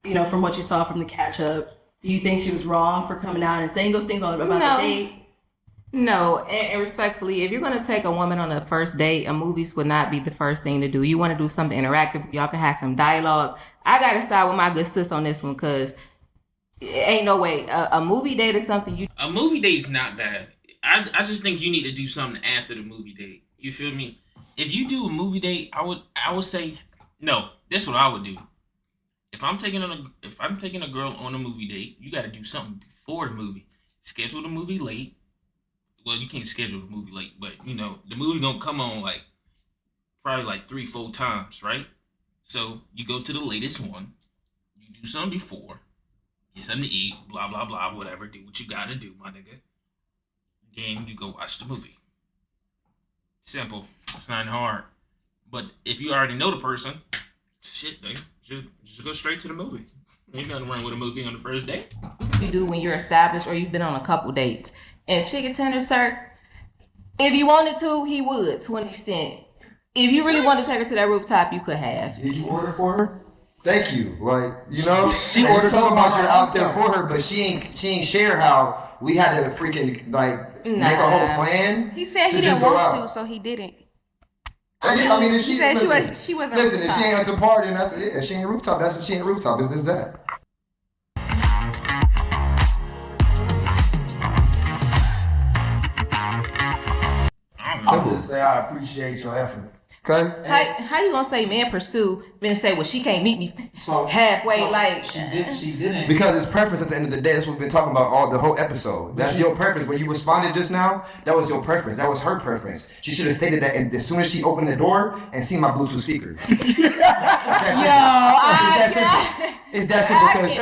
Speaker 1: you know, from what you saw from the catch-up, do you think she was wrong for coming out and saying those things about the date?
Speaker 7: No, and respectfully, if you're going to take a woman on a first date, a movies would not be the first thing to do. You want to do something interactive. Y'all can have some dialogue. I got to side with my good sis on this one, because ain't no way. A movie date is something you...
Speaker 3: A movie date's not bad. I just think you need to do something after the movie date. You feel me? If you do a movie date, I would say, no, that's what I would do. If I'm taking a girl on a movie date, you got to do something before the movie. Schedule the movie late. Well, you can't schedule the movie late, but you know the movie gonna come on like probably like 3-4 times, right? So you go to the latest one. You do something before, get something to eat, blah blah blah, whatever. Do what you gotta do, my nigga. Then you go watch the movie. Simple. It's not hard. But if you already know the person, shit, nigga. Just go straight to the movie. Ain't nothing wrong with a movie on the first date.
Speaker 7: You do when you're established or you've been on a couple dates. And chicken tender, sir, if you wanted to, he would, to an extent. If you really wanted to take her to that rooftop, you could have.
Speaker 4: Did you order for her? Thank you. Like, you know, she ordered talking about you're out there for her, but she ain't share how we had to freaking like make a whole plan.
Speaker 15: He said he didn't want to, so he didn't.
Speaker 4: I mean, if
Speaker 15: she said she wasn't.
Speaker 4: Listen, if she ain't at the party, and that's it. If she ain't rooftop, that's what she ain't rooftop. Is this that?
Speaker 9: I'll just say I appreciate your effort.
Speaker 4: Okay.
Speaker 7: How you gonna say man pursue, then say, well, she can't meet me halfway? Like
Speaker 9: she didn't.
Speaker 4: Because it's preference at the end of the day. That's what we've been talking about the whole episode. That's your preference. When you responded just now, that was your preference. That was her preference. She should have stated that as soon as she opened the door and seen my Bluetooth speakers. It's It's that simple because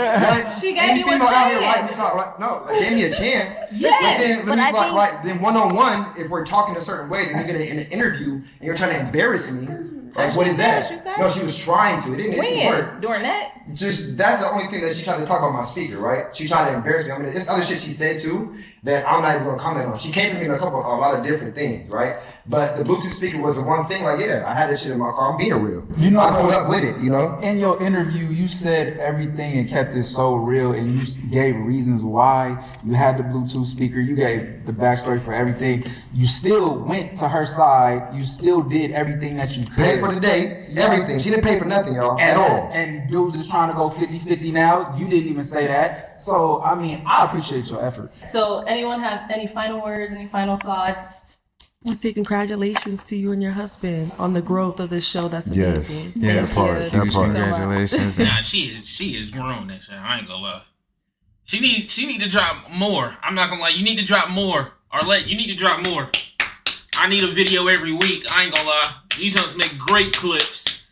Speaker 4: what
Speaker 1: She gave
Speaker 4: any
Speaker 1: you a
Speaker 4: female out here
Speaker 1: chance.
Speaker 4: like me talk like no, like, gave me a chance.
Speaker 1: Yes,
Speaker 4: But then
Speaker 1: but I think-
Speaker 4: then 1-on-1, if we're talking a certain way, then we get in an interview and you're trying to embarrass me. Like what is that?
Speaker 7: embarrass you, sir?
Speaker 4: No, she was trying to. It didn't work.
Speaker 7: When? During that?
Speaker 4: Just that's the only thing that she tried to talk about my speaker, right? She tried to embarrass me. I mean, it's other shit she said too that I'm not even gonna comment on. She came for me in a lot of different things, right? But the Bluetooth speaker was the one thing. Like, yeah, I had that shit in my car. I'm being real.
Speaker 9: You know,
Speaker 4: I pulled up with it. You know.
Speaker 9: In your interview, you said everything and kept it so real, and you gave reasons why you had the Bluetooth speaker. You gave the backstory for everything. You still went to her side. You still did everything that you could.
Speaker 4: Paid for the date, everything. She didn't pay for nothing, y'all, at all.
Speaker 9: And dudes just trying to go 50-50 now. You didn't even say that. So, I mean, I appreciate your effort.
Speaker 1: So, anyone have any final words, any final thoughts?
Speaker 10: I say congratulations to you and your husband on the growth of this show. That's amazing.
Speaker 18: Yeah,
Speaker 10: Thank you.
Speaker 18: that part. Congratulations.
Speaker 3: Nah, she is grown. That shit. I ain't gonna lie. She need to drop more. I'm not gonna lie. You need to drop more. Arlette, you need to drop more. I need a video every week. I ain't gonna lie. These hunts make great clips.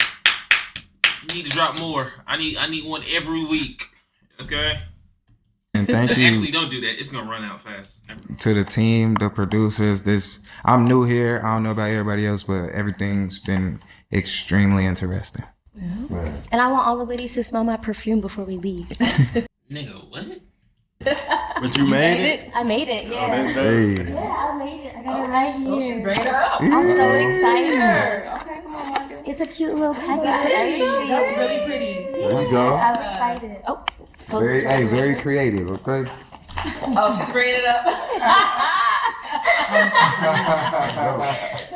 Speaker 3: You need to drop more. I need one every week. Okay.
Speaker 18: And thank you.
Speaker 3: Actually, don't do that. It's gonna run out fast.
Speaker 18: To the team, the producers. I'm new here. I don't know about everybody else, but everything's been extremely interesting.
Speaker 22: And I want all the ladies to smell my perfume before we leave.
Speaker 3: Nigga, what?
Speaker 16: But you made it?
Speaker 22: I made it, yeah.
Speaker 16: that's dope.
Speaker 22: Yeah, I made it. I got it right here.
Speaker 1: She's bringing it up.
Speaker 22: I'm so excited.
Speaker 7: Okay, come on, Marcus.
Speaker 22: It's a cute little package with everything.
Speaker 10: That's really pretty.
Speaker 4: There you go.
Speaker 22: I'm excited. Oh,
Speaker 4: Very creative. Okay.
Speaker 1: Oh, she's bringing it up.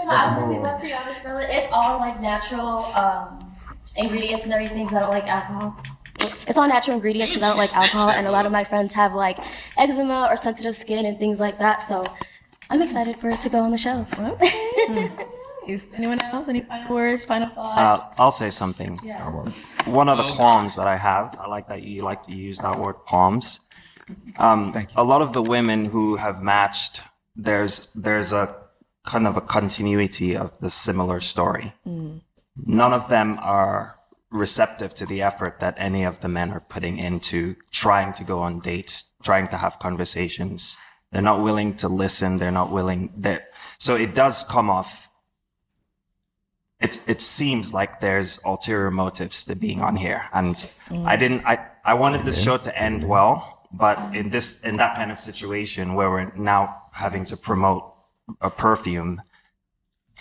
Speaker 22: I would love for y'all to smell it. It's all like natural ingredients and everything because I don't like alcohol. It's all natural ingredients because I don't like alcohol, and a lot of my friends have like eczema or sensitive skin and things like that. So I'm excited for it to go on the shelves.
Speaker 1: Is anyone else? Any final words, final thoughts?
Speaker 2: I'll say something.
Speaker 1: Yeah.
Speaker 2: One of the qualms that I have, I like that you like to use that word qualms. A lot of the women who have matched, there's a kind of a continuity of the similar story. None of them are receptive to the effort that any of the men are putting into trying to go on dates, trying to have conversations. They're not willing to listen. They're not willing. So it does come off. It seems like there's ulterior motives to being on here, and I wanted this show to end well, but in that kind of situation where we're now having to promote a perfume,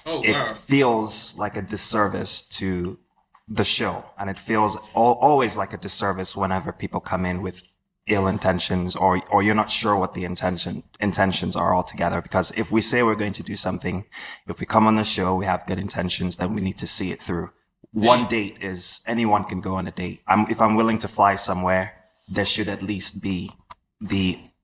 Speaker 2: it feels like a disservice to the show, and it feels always like a disservice whenever people come in with ill intentions or you're not sure what the intentions are altogether. Because if we say we're going to do something, if we come on the show, we have good intentions, then we need to see it through. One date is, anyone can go on a date. If I'm willing to fly somewhere, there should at least be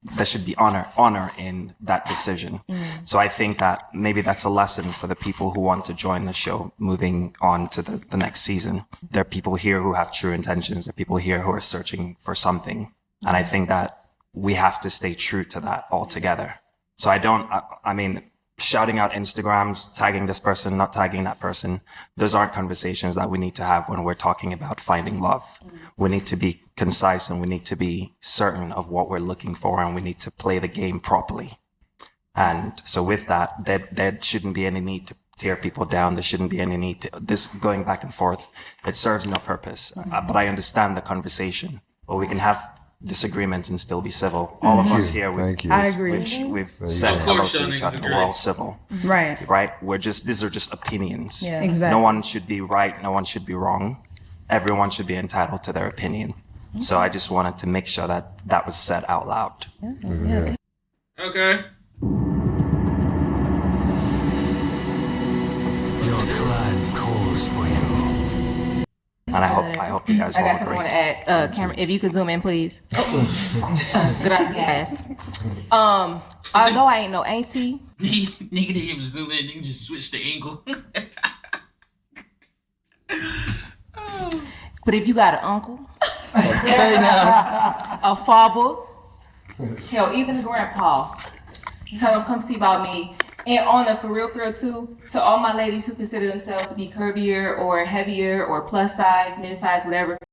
Speaker 2: there should be honor in that decision. So I think that maybe that's a lesson for the people who want to join the show moving on to the next season. There are people here who have true intentions. There are people here who are searching for something. And I think that we have to stay true to that altogether. So I mean, shouting out Instagrams, tagging this person, not tagging that person, those aren't conversations that we need to have when we're talking about finding love. We need to be concise and we need to be certain of what we're looking for, and we need to play the game properly. And so with that, there shouldn't be any need to tear people down. There shouldn't be any need to this going back and forth. It serves no purpose. But I understand the conversation. But we can have disagreements and still be civil. All of us here,
Speaker 6: I agree.
Speaker 2: we've said hello to each other. We're all civil.
Speaker 6: Right.
Speaker 2: These are just opinions.
Speaker 6: Yeah. Exactly.
Speaker 2: No one should be right. No one should be wrong. Everyone should be entitled to their opinion. So I just wanted to make sure that was said out loud.
Speaker 3: Okay.
Speaker 5: Your clan calls for you.
Speaker 2: And I hope you guys
Speaker 7: I
Speaker 2: all
Speaker 7: got something I
Speaker 2: agree.
Speaker 7: want to add. Cameron, if you could zoom in, please. Gracias. Although I ain't no auntie.
Speaker 3: Nigga didn't even zoom in. Nigga just switched the angle.
Speaker 7: But if you got an uncle,
Speaker 4: Okay, now.
Speaker 7: a father, hell, even a grandpa, tell them come see about me. And on the for real too, to all my ladies who consider themselves to be curvier or heavier or plus size, mid size, whatever,